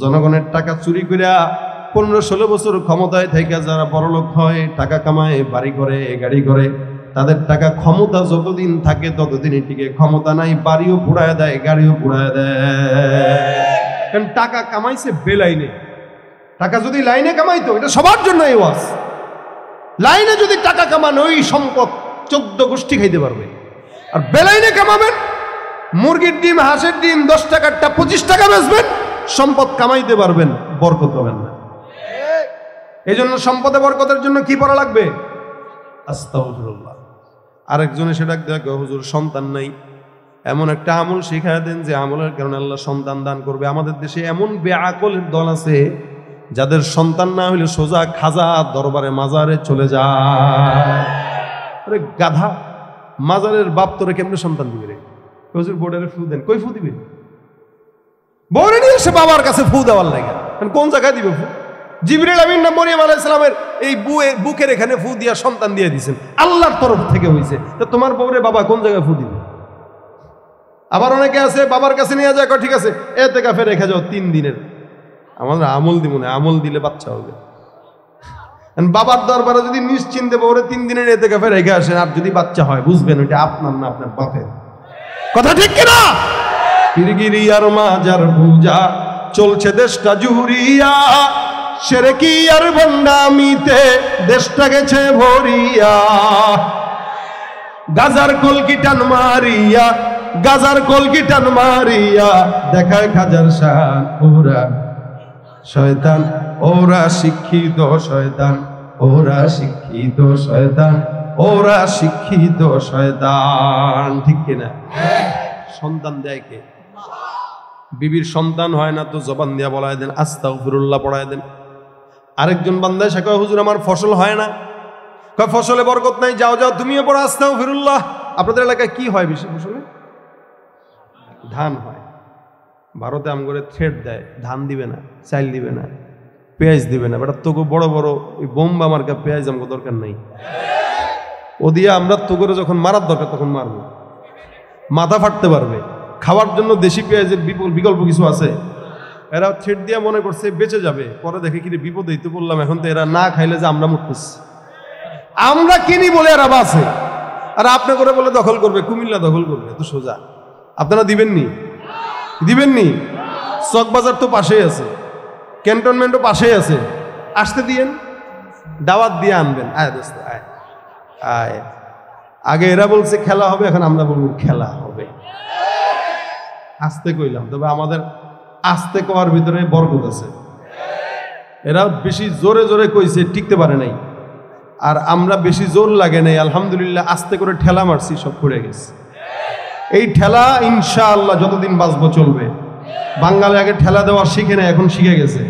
জনগণের টাকা চুরি করে 15-16 বছর ক্ষমতায় থেকে যারা বড়লোক হয়, টাকা কামায়, বাড়ি করে, গাড়ি করে, তাদের টাকা ক্ষমতা যতদিন থাকে ততদিনই টিকে। ক্ষমতা নাই, বাড়িও পুড়ায় দেয়, গাড়িও পুড়ায় দেয়। কারণ টাকা কামাইছে বেলাইনে। টাকা যদি লাইনে কামাইতো, এটা সবার জন্য এই ওয়াজ, লাইনে যদি টাকা কামান ওই সম্পদ 14 গোষ্ঠী খাইতে পারবে। আর বেলাইনে কামাবেন, মুরগির ডিম, হাঁসের ডিম 10 টাকারটা 25 টাকা বেচবেন, সম্পদ কামাইতে পারবেন, বরকত পাবেন না। এই জন্য সম্পদে বরকতের জন্য কি পড়া লাগবে? আস্তাগফিরুল্লাহ। আরেকজনে সেটা দেখো, হুজুর সন্তান নাই, এমন একটা আমল শিখায় দেন যে আমলের কারণে আল্লাহ সন্তান দান করবে। আমাদের দেশে এমন বেআকলের দল আছে যাদের সন্তান না হইলে সোজা খাজা দরবারে মাজারে চলে যায়। আরে গাধা, মাজারের বাপ তোরে কেমনে সন্তান দিবে রে? হুজুর বোর্ডারে ফু দেন, কই ফু দিবে? বউরে নিয়ে এসে বাবার কাছে ফু দেওয়ার লাগে, কোন জায়গায় দিবে ফু? জিবরিল আমিন না মরিয়ম আলাইহিস সালামের এই বুকের এখানে ফু দিয়া সন্তান দিয়ে দিয়েছেন, আল্লাহর তরফ থেকে হইছে। তো তোমার বউরে বাবা কোন জায়গায় ফু দিবে? আবার অনেকে আছে বাবার কাছে নিয়ে যায়, ঠিক আছে এতেকাফে রেখে যাও 3 দিনের, আমাদের আমল দিব না, আমল দিলে বাচ্চা হবে। বাবার দরবারে যদি নিশ্চিন্তে বউরে 3 দিনের এতেকাফে রেখে আসেন, আর যদি বাচ্চা হয় বুঝবেন ওইটা আপনার না, আপনার বাপের। কথা ঠিক কিনা? পীরগিরি আর মাজার পূজা চলছে দেশটা জুড়িয়া, শিরকি আর ভণ্ডামিতে দেশটা গেছে ভরিয়া। গাজার কলকি টান মারিয়া, গাজার কলকি টান মারিয়া দেখায় খাজার শান। ওরা শয়তান, ওরা শিক্ষিত শয়তান, ওরা শিক্ষিত শয়তান, ওরা শিক্ষিত শয়তান। ঠিক কিনা? সন্তান দেয় কে? বিবির সন্তান হয় না তো জবান দিয়া বলায় দেন, আস্তাগফিরুল্লাহ পড়ায় দেন। আরেকজন বান্দা সে কয়, হুজুর আমার ফসল হয় না। কয় ফসলে বরকত নাই, যাও যাও তুমিও পড়ো আস্তাগফিরুল্লাহ। আপনাদের এলাকায় কি হয় বেশি ফসলে? ধান হয়। ভারতে আম করে থ্রেড দেয়, ধান দিবে না, চাল দিবে না, পেঁয়াজ দিবে না। বেটা তোকে বড় বড় ওই বোম্বা মার্কা পেঁয়াজ আমাকে দরকার নাই, ও দিয়ে আমরা তো করে যখন মারার দরকার তখন মারবো, মাথা ফাটতে পারবে। খাওয়ার জন্য দেশি পেঁয়াজের বিকল্প কিছু আছে? এরা থ্রেড দিয়ে মনে করছে বেঁচে যাবে, পরে দেখে কি বিপদ হইতে বললাম। এখন তো এরা না খাইলে যে আমরা মরতেছি, আমরা কিনি বলে এরা বাঁচে, আর আপনি করে বলে দখল করবে, কুমিল্লা দখল করবে। তো সোজা আপনারা দিবেননি? দিবেননি? চকবাজার তো পাশেই আছে, ক্যান্টনমেন্টও পাশেই আছে, আসতে দিয়েন, দাওয়াত দিয়ে আনবেন। আয় দোস্ত আয় আয়। আগে এরা বলছে খেলা হবে, এখন আমরা বলবো খেলা হবে। আসতে কইলাম, তবে আমাদের আসতে কওয়ার ভিতরে বরকত আছে। এরা বেশি জোরে জোরে কইছে, টিকতে পারে নাই, আর আমরা বেশি জোর লাগে নাই, আলহামদুলিল্লাহ আস্তে করে ঠেলা মারছি, সব পড়ে গেছে। এই ঠেলা ইনশাআল্লাহ যতদিন বাঁচবো চলবে। বাঙালি আগে ঠেলা দেওয়া শিখে না, এখন শিখে গেছে।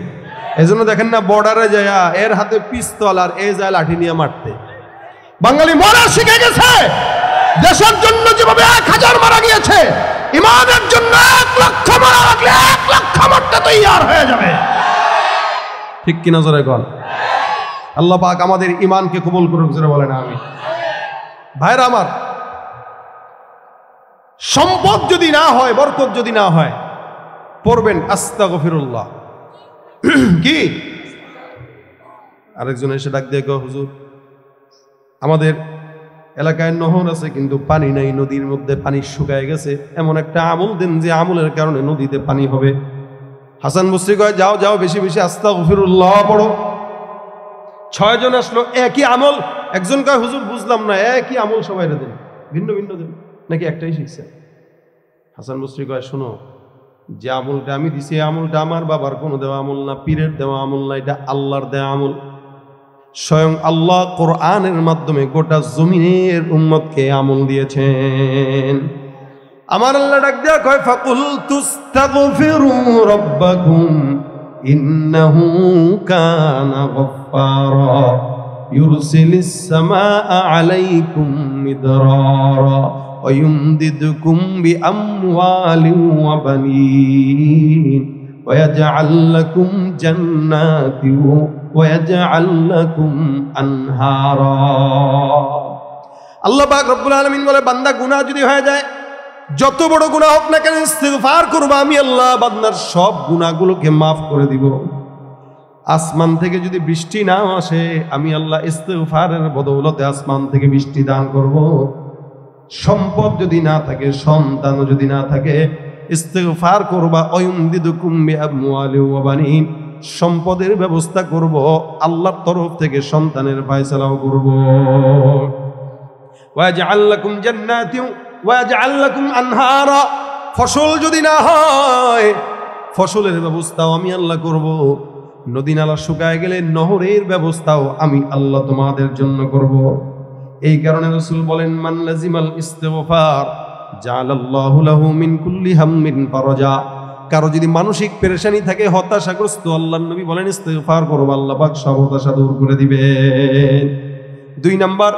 এজন্য দেখেন না বর্ডারে যায় এর হাতে পিস্তল আর এ যায় লাঠি নিয়ে মারতে। বাঙালি মরা শিখে গেছে। দেশের জন্য যেভাবে 1000 মারা গিয়েছে, ইমানের জন্য 1 লক্ষ মারা লাগলে 1 লক্ষ মারতে তৈয়ার হয়ে যাবে। ঠিক কিনা জোরে বল? আল্লাহ পাক আমাদের ইমানকে কবুল করুক, জোরে বলেন আমিন। ভাইরা আমার, সম্পদ যদি না হয়, বরকত যদি না হয়, পড়বেন আস্তাগফিরুল্লাহ। কি? আরেকজন এসে ডাক দিয়ে কয়, হুজুর আমাদের এলাকায় নহর আছে কিন্তু পানি নাই, নদীর মধ্যে পানি শুকায় গেছে, এমন একটা আমল দেন যে আমলের কারণে নদীতে পানি হবে। হাসান বসরি কয়, যাও যাও বেশি বেশি আস্তাগফিরুল্লাহ পড়ো। 6 জন আসলো, একই আমল। একজন কয় হুজুর বুঝলাম না, একই আমল সবাই দেন, ভিন্ন ভিন্ন দেন নাকি একটাই শিখছে? হাসান বসরি কয় শোনো, যে আমলটা আমি দিছি এই আমলটা আমার বাবার কোনো দেওয়া আমল না, পীরের দেওয়া আমল না, এটা আল্লাহর দেওয়া আমল। স্বয়ং আল্লাহ কোরআনের মাধ্যমে গোটা জমিনের উম্মতকে আমল দিয়েছেন। আমার আল্লাহ ডাক দেয়া কয় ফাকুল তুস্তাগফিরু রাব্বাকুম ইন্নাহু কানা গফফারা ইউরসিলিস সামাআ আলাইকুম মিদরারা ওয়া ইউমদিদকুম বিআমওয়ালিন ওয়া বানিন ওয়া ইয়াজআল লাকুম জান্নাতিন ওয়া ইয়াজআল লাকুম আনহারা। আল্লাহ পাক রব্বুল আলামিন বলে, বান্দা গুনাহ যদি হয়ে যায়, যত বড় গুনাহ হোক না কেন, ইস্তিগফার করবা, আমি আল্লাহ বান্দার সব গুনাহগুলোকে মাফ করে দিব। আসমান থেকে যদি বৃষ্টি না আসে, আমি আল্লাহ ইস্তিগফারের বদৌলতে আসমান থেকে বৃষ্টি দান করব। সম্পদ যদি না থাকে, সন্তানও যদি না থাকে, ইস্তিগফার করবা, ওয়ায়ুমদিদুকুম বিআমওয়ালিন ওয়া বানিন, সম্পদের ব্যবস্থা করব, আল্লাহর তরফ থেকে সন্তানের ফয়সালাও করব। ওয়া ইয়াজআল লাকুম জান্নাতিন ওয়া ইয়াজআল লাকুম আনহারা, ফসল যদি না হয়, ফসলের ব্যবস্থাও আমি আল্লাহ করব। নদী নালা শুকায় গেলে নহরের ব্যবস্থাও আমি আল্লাহ তোমাদের জন্য করব। এই কারণে রাসূল বলেন, মান লাজিমাল ইস্তিগফার জাআলাল্লাহু লাহু মিন কুল্লি হাম্মিন ফারাজা। কারো যদি মানসিক পেরেশানি থাকে, হতাশাগ্রস্ত, আল্লাহর নবী বলেন ইস্তিগফার করো, আল্লাহ পাক সব হতাশা দূর করে দিবেন। 2 নাম্বার,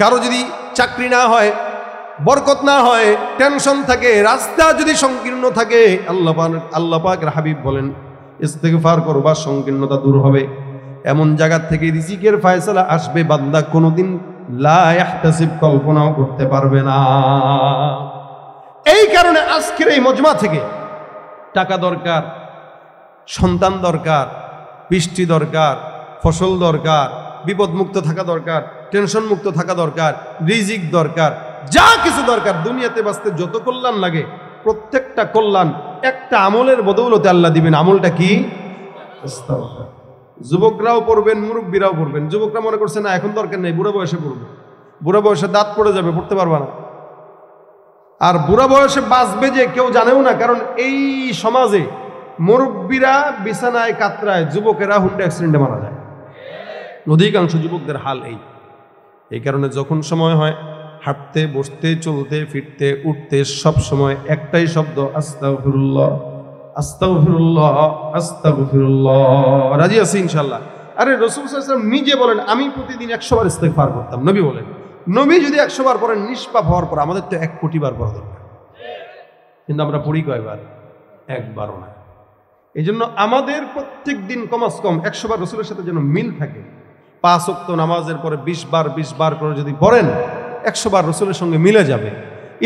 কারো যদি চাকরি না হয়, বরকত না হয়, টেনশন থাকে, রাস্তা যদি সংকীর্ণ থাকে, আল্লাহ পাকের হাবিব বলেন ইস্তিগফার করবা, সংকীর্ণতা দূর হবে। এমন জায়গা থেকে রিজিকের ফয়সালা আসবে, বান্দা কোনোদিন লা ইয়াহতাসিব, কল্পনাও করতে পারবে না। এই কারণে আজকের এই মজমা থেকে টাকা দরকার, সন্তান দরকার, বৃষ্টি দরকার, ফসল দরকার, বিপদ মুক্ত থাকা দরকার, টেনশন মুক্ত থাকা দরকার, রিজিক দরকার, যা কিছু দরকার, দুনিয়াতে বাঁচতে যত কল্যাণ লাগে, প্রত্যেকটা কল্যাণ একটা আমলের বদৌলতে আল্লাহ দিবেন। আমলটা কি? যুবকরাও পড়বেন, মুরব্বীরাও পড়বেন। যুবকরা মনে করছে না এখন দরকার নেই, বুড়া বয়সে পড়বে, বুড়া বয়সে দাঁত পড়ে যাবে, পড়তে পারবা না। আর বুড়া বয়সে বাঁচবে যে কেউ জানেও না, কারণ এই সমাজে মুরব্বীরা বিছানায় কাতরায়, যুবকেরা হুন্ডা অ্যাক্সিডেন্টে মারা যায়। অধিকাংশ যুবকদের হাল এই কারণে যখন সময় হয়, হাঁটতে, বসতে, চলতে, ফিরতে, উঠতে, সব সময় একটাই শব্দ, আস্তাগফিরুল্লাহ, আস্তাগফিরুল্লাহ, আস্তাগফিরুল্লাহ। রাজি আছি ইনশাআল্লাহ? আরে রাসূল সাল্লাল্লাহু আলাইহি ওয়াসাল্লাম নিজে বলেন, আমি প্রতিদিন 100 বার ইস্তিগফার করতাম। নবী বলেন, নবী যদি 100 বার পড়েন, নিষ্পাপ হওয়ার পর আমাদের তো 1 কোটি বার পড়া দরকার, কিন্তু আমরা পড়ি কয়বার? একবারও না। এই জন্য আমাদের প্রত্যেক দিন কমাস কম 100 বার রাসূলের সাথে যেন মিল থাকে। 5 ওয়াক্ত নামাজের পরে 20 বার করে যদি পড়েন, 100 বার রাসূলের সঙ্গে মিলে যাবে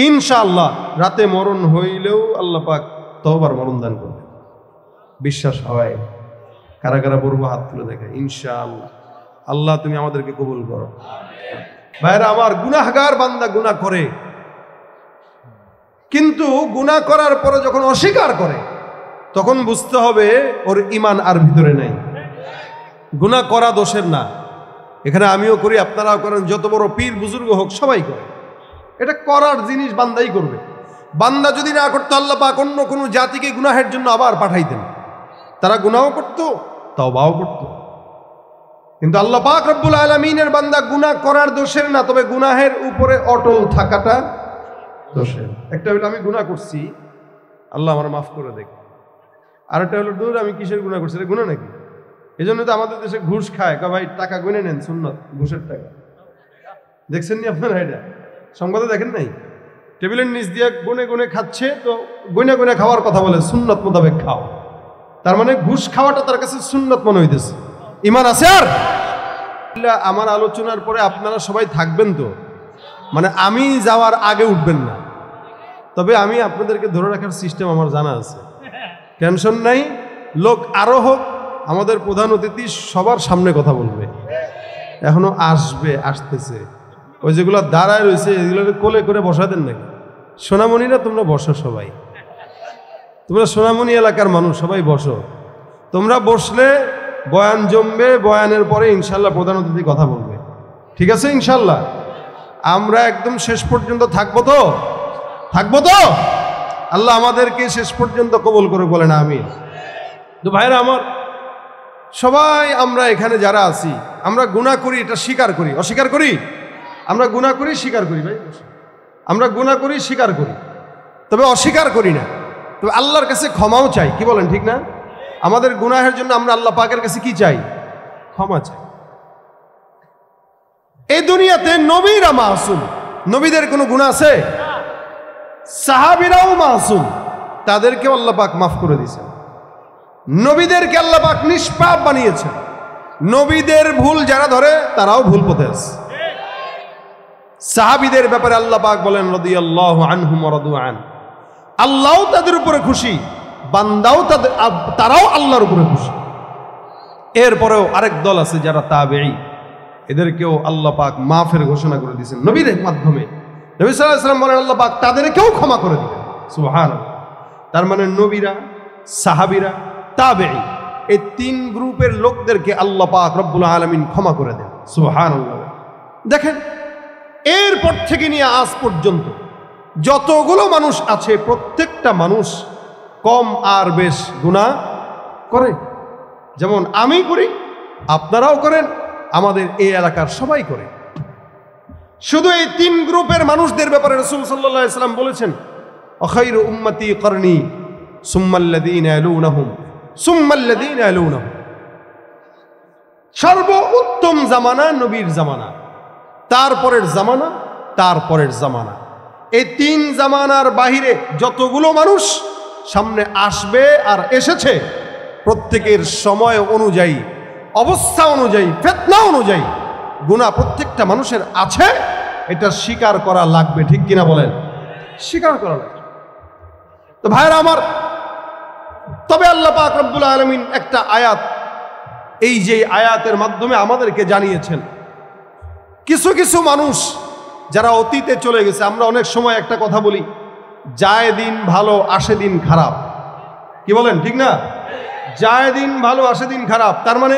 ইনশাআল্লাহ। রাতে মরণ হইলেও আল্লাহ পাক তওবার মরণ দান করবে, বিশ্বাস হয়। কারা কারা পড়বো হাত তুলে দেখে ইনশাআল্লাহ। আল্লাহ তুমি আমাদেরকে কবুল করো। ভাইরা আমার, গুনাহগার বান্দা গুনাহ করে, কিন্তু গুনাহ করার পরে যখন অস্বীকার করে, তখন বুঝতে হবে ওর ঈমান আর ভিতরে নাই। গুনাহ করা দোষের না, এখানে আমিও করি, আপনারাও করেন, যত বড় পীর বুজুর্গ হোক সবাই করে। এটা করার জিনিস বান্দাই করবে। বান্দা যদি না করতো, আল্লাহ পাক অন্য কোনো জাতিকে গুনাহের জন্য আবার পাঠাইতেন, তারা গুনাহও করতো, তওবাও করতো। কিন্তু আল্লাহ পাক রব্বুল আলামিনের বান্দা গুনাহ করার দোষের না, তবে গুনাহের উপরে অটল থাকাটা দোষের। একটা হলো আমি গুনাহ করছি, আল্লাহ আমার মাফ করে দেখ। আরেকটা হলো দূর আমি কিসের গুনাহ করছি, এটা গুনাহ নাকি? এই জন্য তো আমাদের দেশে ঘুষ খায়, ভাই টাকা গুনে নেন, সুন্নত, ঘুষের টাকা। দেখছেন নি আপনারা? এটা সংবাদে দেখেন নাই? টেবিলের নিচ দিয়ে গুনে গুনে খাচ্ছে, তো গুনে গুনে খাওয়ার কথা বলে, সুন্নত মোতাবেক খাও। তার মানে ঘুষ খাওয়াটা তার কাছে সুন্নত মনে হইতেছে। ঈমান আছে? আর আমার আলোচনার পরে আপনারা সবাই থাকবেন তো, মানে আমি যাওয়ার আগে উঠবেন না, তবে আমি আপনাদেরকে ধরে রাখার সিস্টেম আমার জানা আছে, টেনশন নাই। লোক আরো হোক, আমাদের প্রধান অতিথি সবার সামনে কথা বলবে, এখনো আসবে, আসতেছে। ওই যেগুলো দাঁড়ায় রয়েছে, এগুলো কোলে করে বসা দেন নাকি? সোনামণিরা তোমরা বসো, সবাই তোমরা সোনামণি এলাকার মানুষ, সবাই বসো। তোমরা বসলে বয়ান জমবে, বয়ানের পরে ইনশাল্লাহ প্রধান অতিথি কথা বলবে। ঠিক আছে ইনশাল্লাহ? আমরা একদম শেষ পর্যন্ত থাকবো তো? থাকবো তো? আল্লাহ আমাদেরকে শেষ পর্যন্ত কবুল করে বলেন আমিন। তো ভাইরা আমার, সবাই আমরা এখানে যারা আছি আমরা গুনাহ করি, এটা স্বীকার করি, অস্বীকার করি? আমরা গুনাহ করি, স্বীকার করি ভাই, আমরা গুনাহ করি, স্বীকার করি, তবে অস্বীকার করি না। তবে আল্লাহর কাছে ক্ষমাও চাই, কি বলেন ঠিক না? আমাদের গুনাহের জন্য আমরা আল্লাহ পাকের কাছে কি চাই? ক্ষমা চাই। এই দুনিয়াতে নবীরা মাসুম, নবীদের কোনো গুনাহ আছে? সাহাবীরাও মাসুম, তাদেরকেও আল্লাহ পাক মাফ করে দিয়েছেন। নবীদেরকে আল্লাহ পাক নিষ্পাপ বানিয়েছেন। নবীদের ভুল যারা ধরে তারাও ভুল পথে আছে। সাহাবীদের ব্যাপারে আল্লাহ পাক বলেন রাদিয়াল্লাহু আনহুম ওয়া রাদু আন, আল্লাহও তাদের উপরে খুশি, বান্দাও তারাও আল্লাহর উপরে খুশি। এরপরেও আরেক দল আছে যারা তাবেঈ, এদেরকেও আল্লাহ পাক মাফের ঘোষণা করে দিয়েছেন নবীদের মাধ্যমে। নবী সাল্লাল্লাহু আলাইহি ওয়াসাল্লাম বলেন আল্লাহ পাক তাদেরকেও ক্ষমা করে দিবেন। সুবহানাল্লাহ। তার মানে নবীরা, সাহাবীরা, তাবেঈ, এই তিন গ্রুপের লোকদেরকে আল্লাহ পাক রব্বুল আলামিন ক্ষমা করে দেন। সুবহানাল্লাহ। দেখেন, এরপর থেকে নিয়ে আজ পর্যন্ত যতগুলো মানুষ আছে, প্রত্যেকটা মানুষ কম আর বেশ গুনাহ করে। যেমন আমি করি, আপনারাও করেন, আমাদের এই এলাকার সবাই করে। শুধু এই তিন গ্রুপের মানুষদের ব্যাপারে রাসূল সাল্লাল্লাহু আলাইহি ওয়াসাল্লাম বলেছেন, খায়রু উম্মতি করনি সুম্মাল্লাযীনা ইয়ালুনহুম সুম্মাল্লাযীনা ইয়ালুনহুম। সর্বোত্তম জামানা নবীর জামানা, তারপরের জামানা, তারপরের জামানা। এই তিন জামানার বাহিরে যতগুলো মানুষ সামনে আসবে আর এসেছে, প্রত্যেকের সময় অনুযায়ী, অবস্থা অনুযায়ী, ফিতনা অনুযায়ী গুনাহ প্রত্যেকটা মানুষের আছে। এটা স্বীকার করা লাগবে, ঠিক কিনা বলেন? স্বীকার করা লাগবে। তো ভাইরা আমার, তবে আল্লাহ পাক রব্বুল আলামিন একটা আয়াত, এই যে আয়াতের মাধ্যমে আমাদেরকে জানিয়েছেন কিছু কিছু মানুষ যারা অতীতে চলে গেছে। আমরা অনেক সময় একটা কথা বলি, যায় দিন ভালো আসে দিন খারাপ, কি বলেন ঠিক না? যায় দিন ভালো আসে দিন খারাপ। তার মানে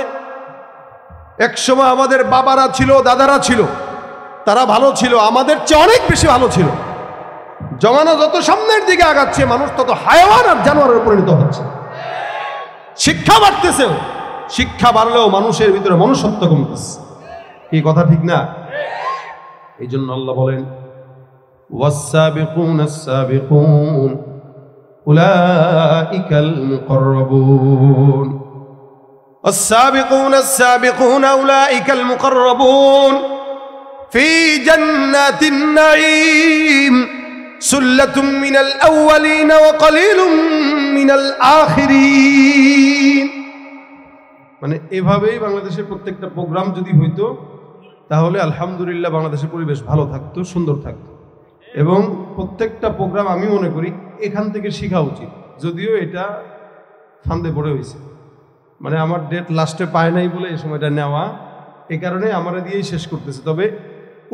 এক সময় আমাদের বাবারা ছিল, দাদারা ছিল, তারা ভালো ছিল, আমাদের চেয়ে অনেক বেশি ভালো ছিল। জমানা যত সামনের দিকে আগাচ্ছে, মানুষ তত হায়াওয়ান আর জানোয়ারে পরিণত হচ্ছে। শিক্ষা বাড়তেছে, শিক্ষা বাড়লেও মানুষের ভিতরে মনুষ্যত্ব কমতেছে। এই কথা ঠিক না? এই জন্য আল্লাহ বলেন, ওয়াস-সাবিকুনাস সাবিকুন উলাইকাল মুকাররাবুন। والسابقون السابقون أولئك المقربون في جنات النعيم سلة من الأولين وقليل من الآخرين। মানে এভাবেই বাংলাদেশের প্রত্যেকটা প্রোগ্রাম যদি হইতো, তাহলে আলহামদুলিল্লাহ বাংলাদেশের পরিবেশ ভালো থাকতো, সুন্দর থাকতো। এবং প্রত্যেকটা প্রোগ্রাম আমি মনে করি এখান থেকে শেখা উচিত, যদিও এটা ফান্দে পড়ে হয়েছে। মানে আমার ডেট লাস্টে পায় নাই বলে এই সময়টা নেওয়া, এই কারণে আমরা দিয়েই শেষ করতেছে। তবে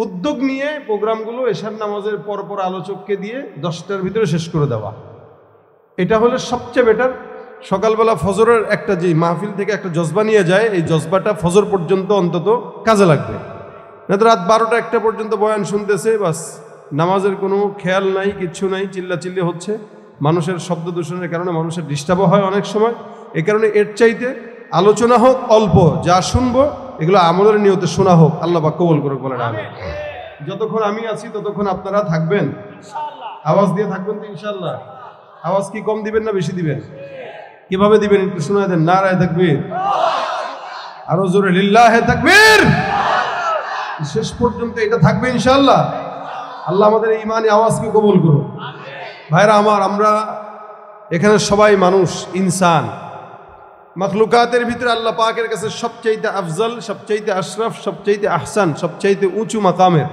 উদ্যোগ নিয়ে প্রোগ্রামগুলো এশার নামাজের পরপর আলোচককে দিয়ে 10টার ভিতরে শেষ করে দেওয়া, এটা হলে সবচেয়ে বেটার। সকালবেলা ফজরের একটা যে মাহফিল থেকে একটা জজবা নিয়ে যায়, এই জজবাটা ফজর পর্যন্ত অন্তত কাজে লাগবে। না তো রাত 12টা 1টা পর্যন্ত বয়ান শুনতেছে, বাস নামাজের কোনো খেয়াল নাই, কিচ্ছু নাই, চিল্লাচিল্লি হচ্ছে। মানুষের শব্দ দূষণের কারণে মানুষের ডিস্টার্বও হয় অনেক সময়। এই কারণে এর চাইতে আলোচনা হোক, অল্প যা শুনবো এগুলো আমলের নিয়তে শোনা হোক। আল্লাহ পাক কবুল করুক বলেন আমিন। যতক্ষণ আমি আছি ততক্ষণ আপনারা থাকবেন, আওয়াজ দিয়ে থাকবেন তো ইনশাআল্লাহ। আওয়াজ কি কম দিবেন না বেশি দিবেন? কিভাবে দিবেন একটু শোনায় দেন। নারায়ে তাকবীর, আরো জোরে লিল্লাহে তাকবীর। শেষ পর্যন্ত এটা থাকবে ইনশাআল্লাহ। আল্লাহ আমাদের ঈমানি আওয়াজকে কবুল করুন। ভাইরা আমার, আমরা এখানে সবাই মানুষ, ইনসান। মাখলুকাতের ভিতরে আল্লাহ পাকের কাছে সবচাইতে আফজল, সবচাইতে আশরাফ, সবচাইতে আহসান, সবচাইতে উঁচু মাকামের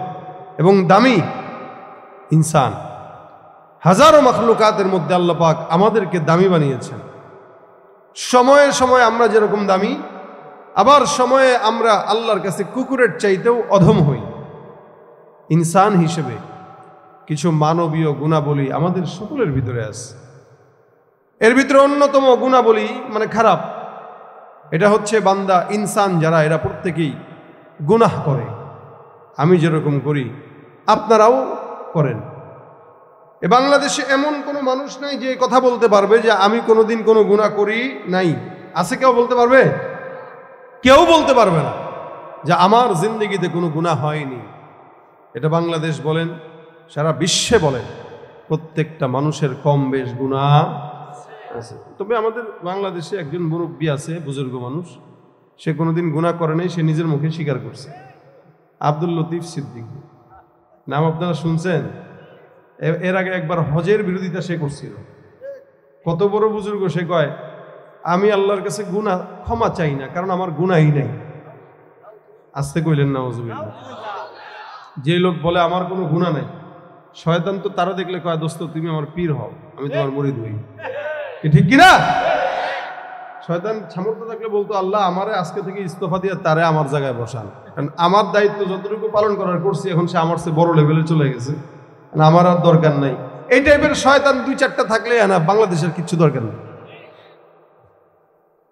এবং দামি ইনসান। হাজারো মাখলুকাতের মধ্যে আল্লাহ পাক আমাদেরকে দামি বানিয়েছেন। সময়ে সময়ে আমরা যেরকম দামি, আবার সময়ে আমরা আল্লাহর কাছে কুকুরের চাইতেও অধম হই। ইনসান হিসেবে কিছু মানবীয় গুণাবলী আমাদের সকলের ভিতরে আছে। এর ভিতরে অন্যতম গুণাবলী মানে খারাপ, এটা হচ্ছে বান্দা ইনসান যারা, এরা প্রত্যেকেই গুনাহ করে। আমি যেরকম করি আপনারাও করেন। এ বাংলাদেশে এমন কোনো মানুষ নাই যে কথা বলতে পারবে যে আমি কোনোদিন কোনো গুনাহ করি নাই। আছে কেউ বলতে পারবে? কেউ বলতে পারবে না যে আমার জিন্দগিতে কোনো গুনাহ হয়নি। এটা বাংলাদেশ বলেন, সারা বিশ্বে বলেন, প্রত্যেকটা মানুষের কম বেশ গুনাহ আছে। তবে আমাদের বাংলাদেশে একজন মুরব্বী আছে, বুজুর্গ মানুষ, সে কোনোদিন গুনাহ করে নাই, সে নিজের মুখে স্বীকার করছে। আব্দুল লতিফ সিদ্দিক নাম আপনারা শুনছেন? এর আগে একবার হজের বিরোধিতা সে করছিল। কত বড় বুজুর্গ, সে কয় আমি আল্লাহর কাছে গুনাহ ক্ষমা চাই না, কারণ আমার গুনাহই নাই। আস্তে কইলেন নাউজুবিল্লাহ। যে লোক বলে আমার কোনো গুনাহ নাই, শয়তান তো তারা দেখলে কয় দোস্ত তুমি আমার পীর হও, আমি তোমার মুরিদ হই। ঠিক কিনা? শয়তান সামর্থ্য থাকলে বলতো আল্লাহ আমারে আজকে থেকে ইস্তফা দিয়ে তারে আমার জায়গায় বসান, কারণ আমার দায়িত্ব যতটুকু পালন করার করছি এখন সে আমার চেয়ে বড় লেভেলে চলে গেছে, আমার আর দরকার নাই। এই টাইপের শয়তান দুই চারটা থাকলে না বাংলাদেশের কিচ্ছু দরকার নেই।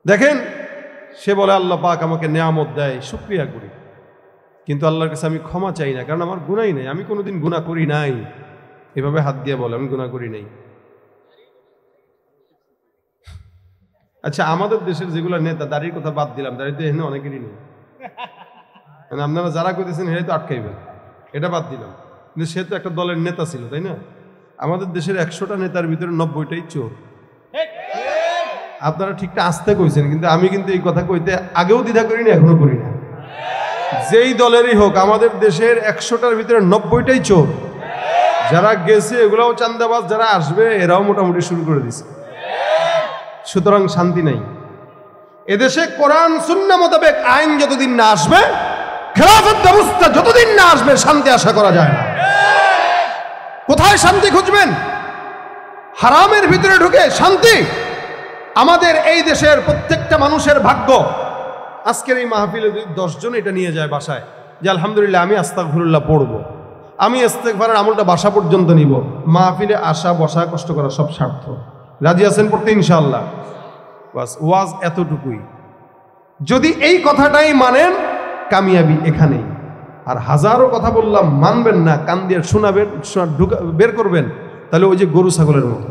দেখেন, সে বলে আল্লাহ পাক আমাকে নেয়ামত দেয়, শুকরিয়া করি, কিন্তু আল্লাহর কাছে আমি ক্ষমা চাই না, কারণ আমার গুনাহই নাই, আমি কোনোদিন গুনাহ করি নাই। এভাবে হাত দিয়ে বলে আমি গুনাহ করি নাই। আচ্ছা, আমাদের দেশের যেগুলো নেতা, দাড়ির কথা বাদ দিলাম, দাড়ি তো এখানে অনেকেরই নেই, আপনারা যারা কইতেছেন হেরাই তো আটকাইবেন, এটা বাদ দিলাম। কিন্তু সে তো একটা দলের নেতা ছিল, তাই না? আমাদের দেশের 100টা নেতার ভিতরে 90টাই চোর। আপনারা ঠিকটা আস্তে কইছেন, কিন্তু আমি কিন্তু এই কথা কইতে আগেও দ্বিধা করি না, এখনো করি না। যেই দলেরই হোক, আমাদের দেশের 100টার ভিতরে 90টাই চোর। যারা গেছে এগুলাও চান্দাবাজ, যারা আসবে এরাও মোটামুটি শুরু করে দিছে। সুতরাং শান্তি নাই এদেশে। কোরআন সুন্নাহ মোতাবেক আইন যতদিন না আসবে, খেলাফত ব্যবস্থা যতদিন না আসবে, শান্তি আশা করা যায় না। কোথায় শান্তি খুঁজবেন? হারামের ভিতরে ঢুকে শান্তি? আমাদের এই দেশের প্রত্যেকটা মানুষের ভাগ্য। আজকের এই মাহফিলে যদি 10 জন এটা নিয়ে যায় বাসায় যে আলহামদুলিল্লাহ আমি আস্তাগফিরুল্লাহ পড়বো, আমি ইস্তেগফারের আমলটা বাসা পর্যন্ত নিব, মাহফিলে আসা বসা কষ্ট করা সব স্বার্থ। রাজি আছেন পড়তে ইনশাআল্লাহ? বাস, ওয়াজ এতটুকুই। যদি এই কথাটাই মানেন, কামিয়াবি এখানেই। আর হাজারো কথা বললাম, মানবেন না, কান দিয়ে শোনাবেন, বের করবেন, তাহলে ওই যে গরু ছাগলের মতো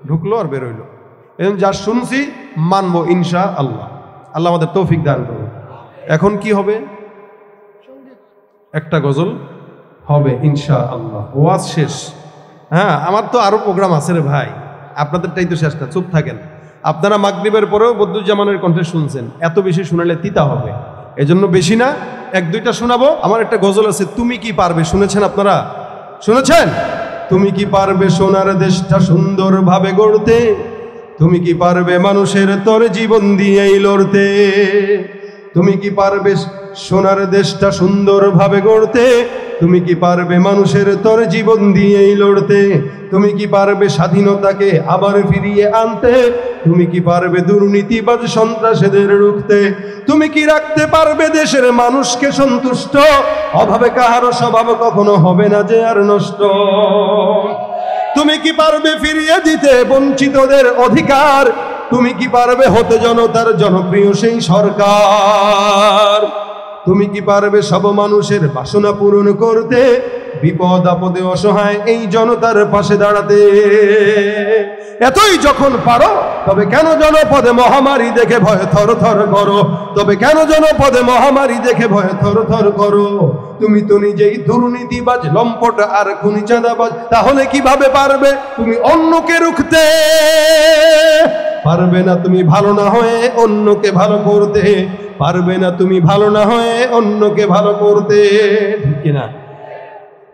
ঢুকলো আর বের হইলো। এখন যা শুনছি মানবো ইনশাআল্লাহ। আল্লাহ আমাদের তৌফিক দান করুন। এখন কি হবে? একটা গজল হবে ইনশাআল্লাহ। ওয়াজ শেষ। হ্যাঁ, আমার তো আরো প্রোগ্রাম আছে রে ভাই, আপনাদেরটাই তো শেষ না। চুপ থাকেন। আপনারা মাগরিবের পরেও বদরুজ্জামানের কণ্ঠে শুনছেন, এত বেশি শোনালে তিতা হবে, এজন্য বেশি না, 1-2টা শোনাবো। আমার একটা গজল আছে, তুমি কি পারবে, শুনেছেন আপনারা? শুনেছেন? তুমি কি পারবে সোনার দেশটা সুন্দরভাবে গড়তে? তুমি কি পারবে মানুষের তোর জীবন দিয়েই লড়তে? তুমি কি পারবে সোনার দেশটা সুন্দরভাবে গড়তে? তুমি কি পারবে মানুষের তোর জীবন দিয়েই লড়তে? তুমি কি পারবে স্বাধীনতাকে আবার ফিরিয়ে আনতে? তুমি কি পারবে দুর্নীতিবাজ সন্ত্রাসীদের রুখতে? তুমি কি রাখতে পারবে দেশের মানুষকে সন্তুষ্ট? অভাবে কাহারো স্বভাব কখনো হবে না যে আর নষ্ট। তুমি কি পারবে ফিরিয়ে দিতে বঞ্চিতদের অধিকার? তুমি কি পারবে হতে জনতার জনপ্রিয় সেই সরকার? তুমি কি পারবে সব মানুষের বাসনা পূরণ করতে? বিপদ আপদে অসহায় এই জনতার পাশে দাঁড়াতে? এতই যখন পারো, তবে কেন জনপদে মহামারী দেখে ভয়ে থর থর করো? তবে কেন জনপদে মহামারী দেখে ভয়ে থর থর করো? তুমি তো নিজেই দুর্নীতিবাজ, লম্পট আর খুনি চাঁদাবাজ, তাহলে কিভাবে পারবে তুমি অন্যকে রুখতে? পারবে না তুমি ভালো না হয়ে অন্যকে ভালো করতে। পারবে না তুমি ভালো না হয়ে অন্যকে ভালো করতে। ঠিক কিনা?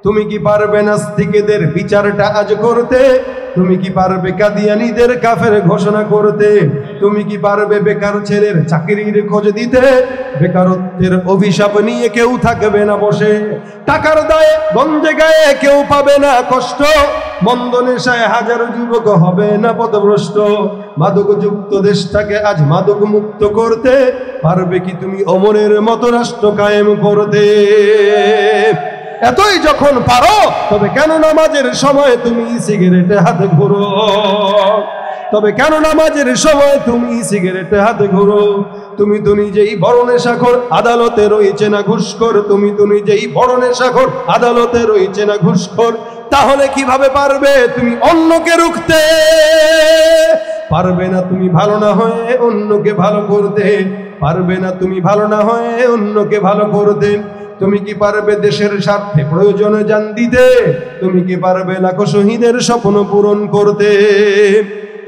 তুমি কি পারবে নাস্তিকদের বিচারটা আজ করতে? তুমি কি পারবে কাদিয়ানীদের কাফের ঘোষণা করতে? তুমি কি পারবে বেকার ছেলের চাকরির খোঁজ দিতে? বেকারত্বের অভিশাপ নিয়ে কেউ থাকবে না বসে, টাকার দায়ে গঞ্জে গায়ে কেউ পাবে না কষ্ট, মন্দ নেশায় হাজারো যুবক হবে না পথভ্রষ্ট। মাদকযুক্ত দেশটাকে আজ মাদক মুক্ত করতে পারবে কি তুমি অমরের মতো রাষ্ট্র কায়েম করতে? এতই যখন পারো, তবে কেন নামাজের সময় তুমি সিগারেটে হাত ঘোরো? তবে কেন নামাজের সময় তুমি সিগারেটে হাতে ঘুরো? তুমি তো নিজেই বড় নেশাখোর, আদালতে রয়েছে না ঘুষখোর। তুমি তো নিজেই বড় নেশাখোর, আদালতে রয়েছে না ঘুষখোর। তাহলে কিভাবে পারবে তুমি অন্যকে রুখতে? পারবে না তুমি ভালো না হয়ে অন্যকে ভালো করতে। পারবে না তুমি ভালো না হয়ে অন্যকে ভালো করতে। তুমি কি পারবে দেশের স্বার্থে প্রয়োজনে জান দিতে? তুমি কি পারবে লাখো শহীদের স্বপ্ন পূরণ করতে?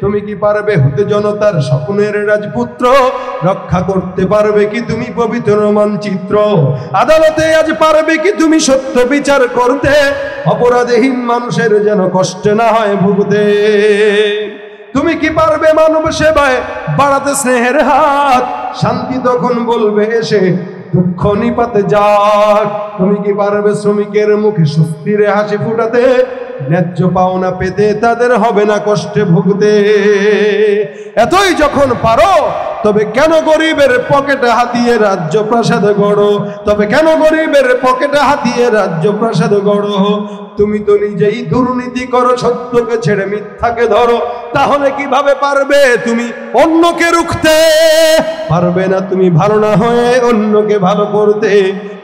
তুমি কি পারবে হতে জনতার স্বপ্নের রাজপুত্র? রক্ষা করতে পারবে কি তুমি পবিত্র মানচিত্র? আদালতে আজ পারবে কি তুমি সত্য বিচার করতে? অপরাধহীন মানুষের যেন কষ্ট না হয় ভুগতে। তুমি কি পারবে মানব সেবায় বাড়াতে স্নেহের হাত? শান্তি তখন বলবে এসে দুঃখ নিপাতে যাক। তুমি কি পারবে শ্রমিকের মুখে স্বস্তির হাসি ফুটাতে? ন্যায্য পাওনা পেতে তাদের হবে না কষ্টে ভুগতে। এতই যখন পারো তবে কেন গরিবের পকেটে হাতিয়ে রাজ্য প্রাসাদ গড়ো? তবে কেন গরিবের পকেটে হাতিয়ে রাজ্য প্রাসাদ গড়ো? তুমি তো নিজেই দুর্নীতি করো, সত্যকে ছেড়ে মিথ্যাকে ধরো। তাহলে কিভাবে পারবে তুমি অন্যকে রুখতে? পারবে না তুমি ভালো না হয়ে অন্যকে ভালো করতে।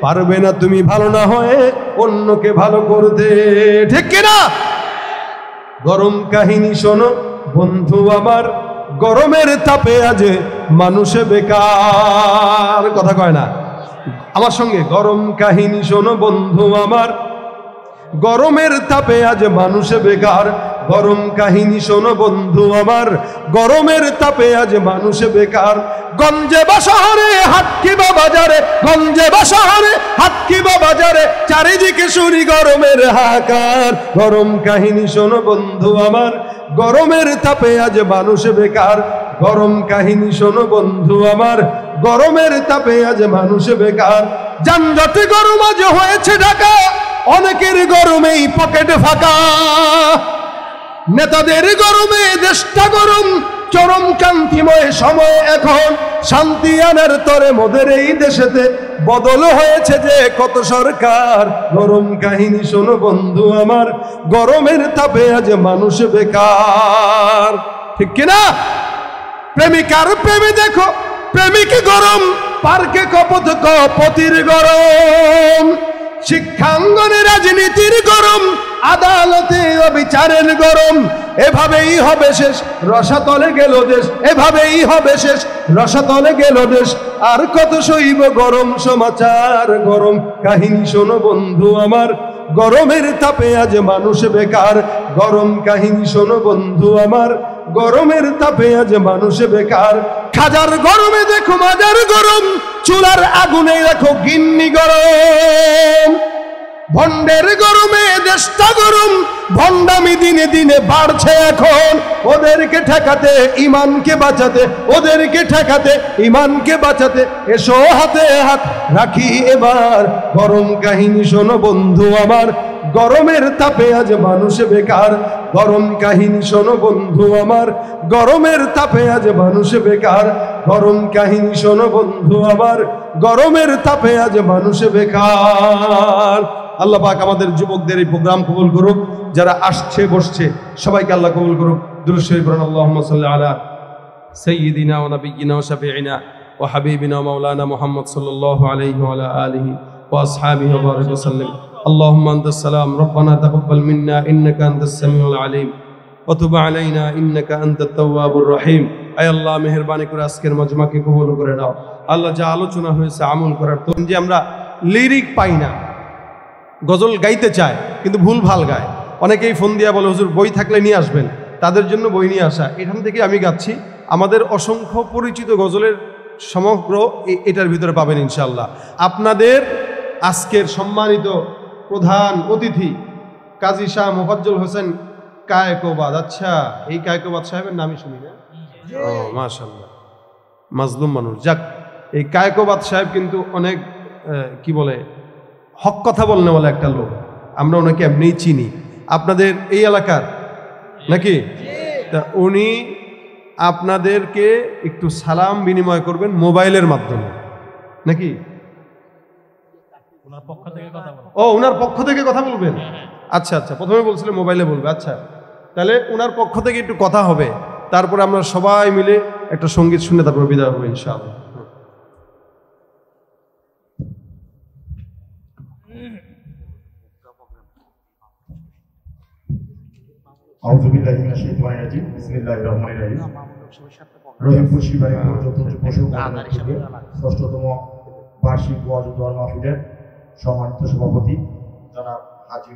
পারবে না তুমি ভালো না হয়ে অন্যকে ভালো করতে। ঠিক কিনা? গরম কাহিনী শোনো বন্ধু আমার, গরমের তাপে আজ মানুষে বেকার। কথা কয় না আমার সঙ্গে? গরম কাহিনী শোনো বন্ধু আমার, গরমের তাপে আজ মানুষে বেকার। গরম কাহিনী শোনো বন্ধু আমার, গরমের তাপে আজ মানুষে বেকার। গঞ্জে বা শহরে হাট কিবা বাজারে, গঞ্জে বা শহরে হাট কিবা বাজারে, চারিদিকে শুনি গরমের হাহাকার। গরম কাহিনী শোনো বন্ধু আমার, গরমের তাপে আজ মানুষ বেকার। গরম কাহিনী শোনো বন্ধু আমার, গরমের তাপে আজ মানুষ বেকার। যানজটে গরম আজ হয়েছে ঢাকা, অনেকের গরমেই পকেট ফাঁকা। নেতাদের গরমে দেশটা গরম, চরম কান্তিময় সময় এখন। শান্তি আনার তরে মোদের এই দেশেতে বদল হয়েছে যে কত সরকার। গরম কাহিনী শোনো বন্ধু আমার, গরমের তাপে আজ মানুষ বেকার। ঠিক কিনা? প্রেমিকার প্রেমে দেখো প্রেমিক গরম, পার্কে কপত কপতির গরম। শিক্ষাঙ্গনে রাজনীতির গরম, আদালতে অবিচারের গরম। এভাবেই হবে শেষ, রসাতলে গেল দেশ। এভাবেই হবে শেষ, রসাতলে গেল দেশ। আর কত সইব গরম সমাচার। গরম কাহিনী শোনো বন্ধু আমার, গরমের তাপে আজ মানুষ বেকার। গরম কাহিনী শোনো বন্ধু আমার, গরমের তাপে আজ মানুষ বেকার। খাজার গরমে দেখো মাজার গরম, চুলার আগুনে দেখো গিন্নি গরম। ভণ্ডের গরমে দেশটা গরম, ভণ্ডামি দিনে দিনে বাড়ছে এখন। ওদেরকে ঠেকাতে ইমানকে বাঁচাতে, ওদেরকে ঠেকাতে ইমানকে বাঁচাতে এসো হাতে হাত রাখি এবার। গরম কাহিনী শোনো বন্ধু আমার, গরমের তাপে আজ মানুষ বেকার। গরম কাহিনী শোনো বন্ধু আমার, গরমের তাপে আজ মানুষ বেকার। গরম কাহিনী শোনো বন্ধু আমার, গরমের তাপে আজ মানুষ বেকার। আল্লাহ পাক আমাদের যুবকদের এই প্রোগ্রাম কবুল করুক, যারা আসছে বসছে সবাইকে আল্লাহ কবুল করুক। দুরূদ শরীফ পড়ুন। আল্লাহুম্মা সাল্লি আলা সাইয়্যিদিনা ওয়া নাবিয়্যিনা ওয়া শাফিঈনা ওয়া হাবিবিনা ওয়া মাওলানা মুহাম্মদ সাল্লাল্লাহু আলাইহি ওয়া আলা আলিহি ওয়া আসহাবিহি ওয়া বারিক ওয়া সাল্লিম। আল্লাহুম্মা আনতাস সালাম রব্বানা তাকাব্বাল মিন্না ইন্নাকা আনতাস সামিউল আলিম ওয়া তুব আলাইনা ইন্নাকা আনতাত তাওয়াবুর রহিম। আয় আল্লাহ, মেহেরবানি করে আজকের মাজমাকে কবুল করে নাও। আল্লাহ, যা আলোচনা হয়েছে আমল করার তো, যে আমরা লিরিক পাই না, গজল গাইতে চায় কিন্তু ভুল ভাল গায়। অনেকেই ফোন দিয়া বলে হুজুর বই থাকলে নিয়ে আসবেন, তাদের জন্য বই নিয়ে আসা। এখান থেকে আমি গাচ্ছি, আমাদের অসংখ্য পরিচিত গজলের সমগ্র এটার ভিতরে পাবেন ইনশাআল্লাহ। আপনাদের আজকের সম্মানিত প্রধান অতিথি কাজী শাহ মোফাজ্জল হোসেন কায়কোবাদ। আচ্ছা, এই কায়কোবাদ সাহেবের নামই শুনি না? ও মাশাআল্লাহ, মাজলুম মানুষ। যাক, এই কায়কোবাদ সাহেব কিন্তু অনেক কি বলে হক কথা বলনে বলে একটা লোক। আমরা ওনাকে এমনিই চিনি। আপনাদের এই এলাকার নাকি? তা উনি আপনাদেরকে একটু সালাম বিনিময় করবেন মোবাইলের মাধ্যমে নাকি? ও, ওনার পক্ষ থেকে কথা বলবেন? আচ্ছা আচ্ছা, প্রথমে বলছিলেন মোবাইলে বলবে। আচ্ছা, তাহলে ওনার পক্ষ থেকে একটু কথা হবে। তারপরে আমরা সবাই মিলে একটা সঙ্গীত শুনে তারপর বিদায় হবো ইনশাআল্লাহ। আউযু বিল্লাহি মিনাশ শাইতানির রাজিম। বিসমিল্লাহির রহমানির রহিম। রহিমপুর শিবানী চতুর্থ পশু ষষ্ঠতম বার্ষিক ওয়াজ ও দোয়া মাহফিলের সম্মানিত সভাপতি জনাব হাজী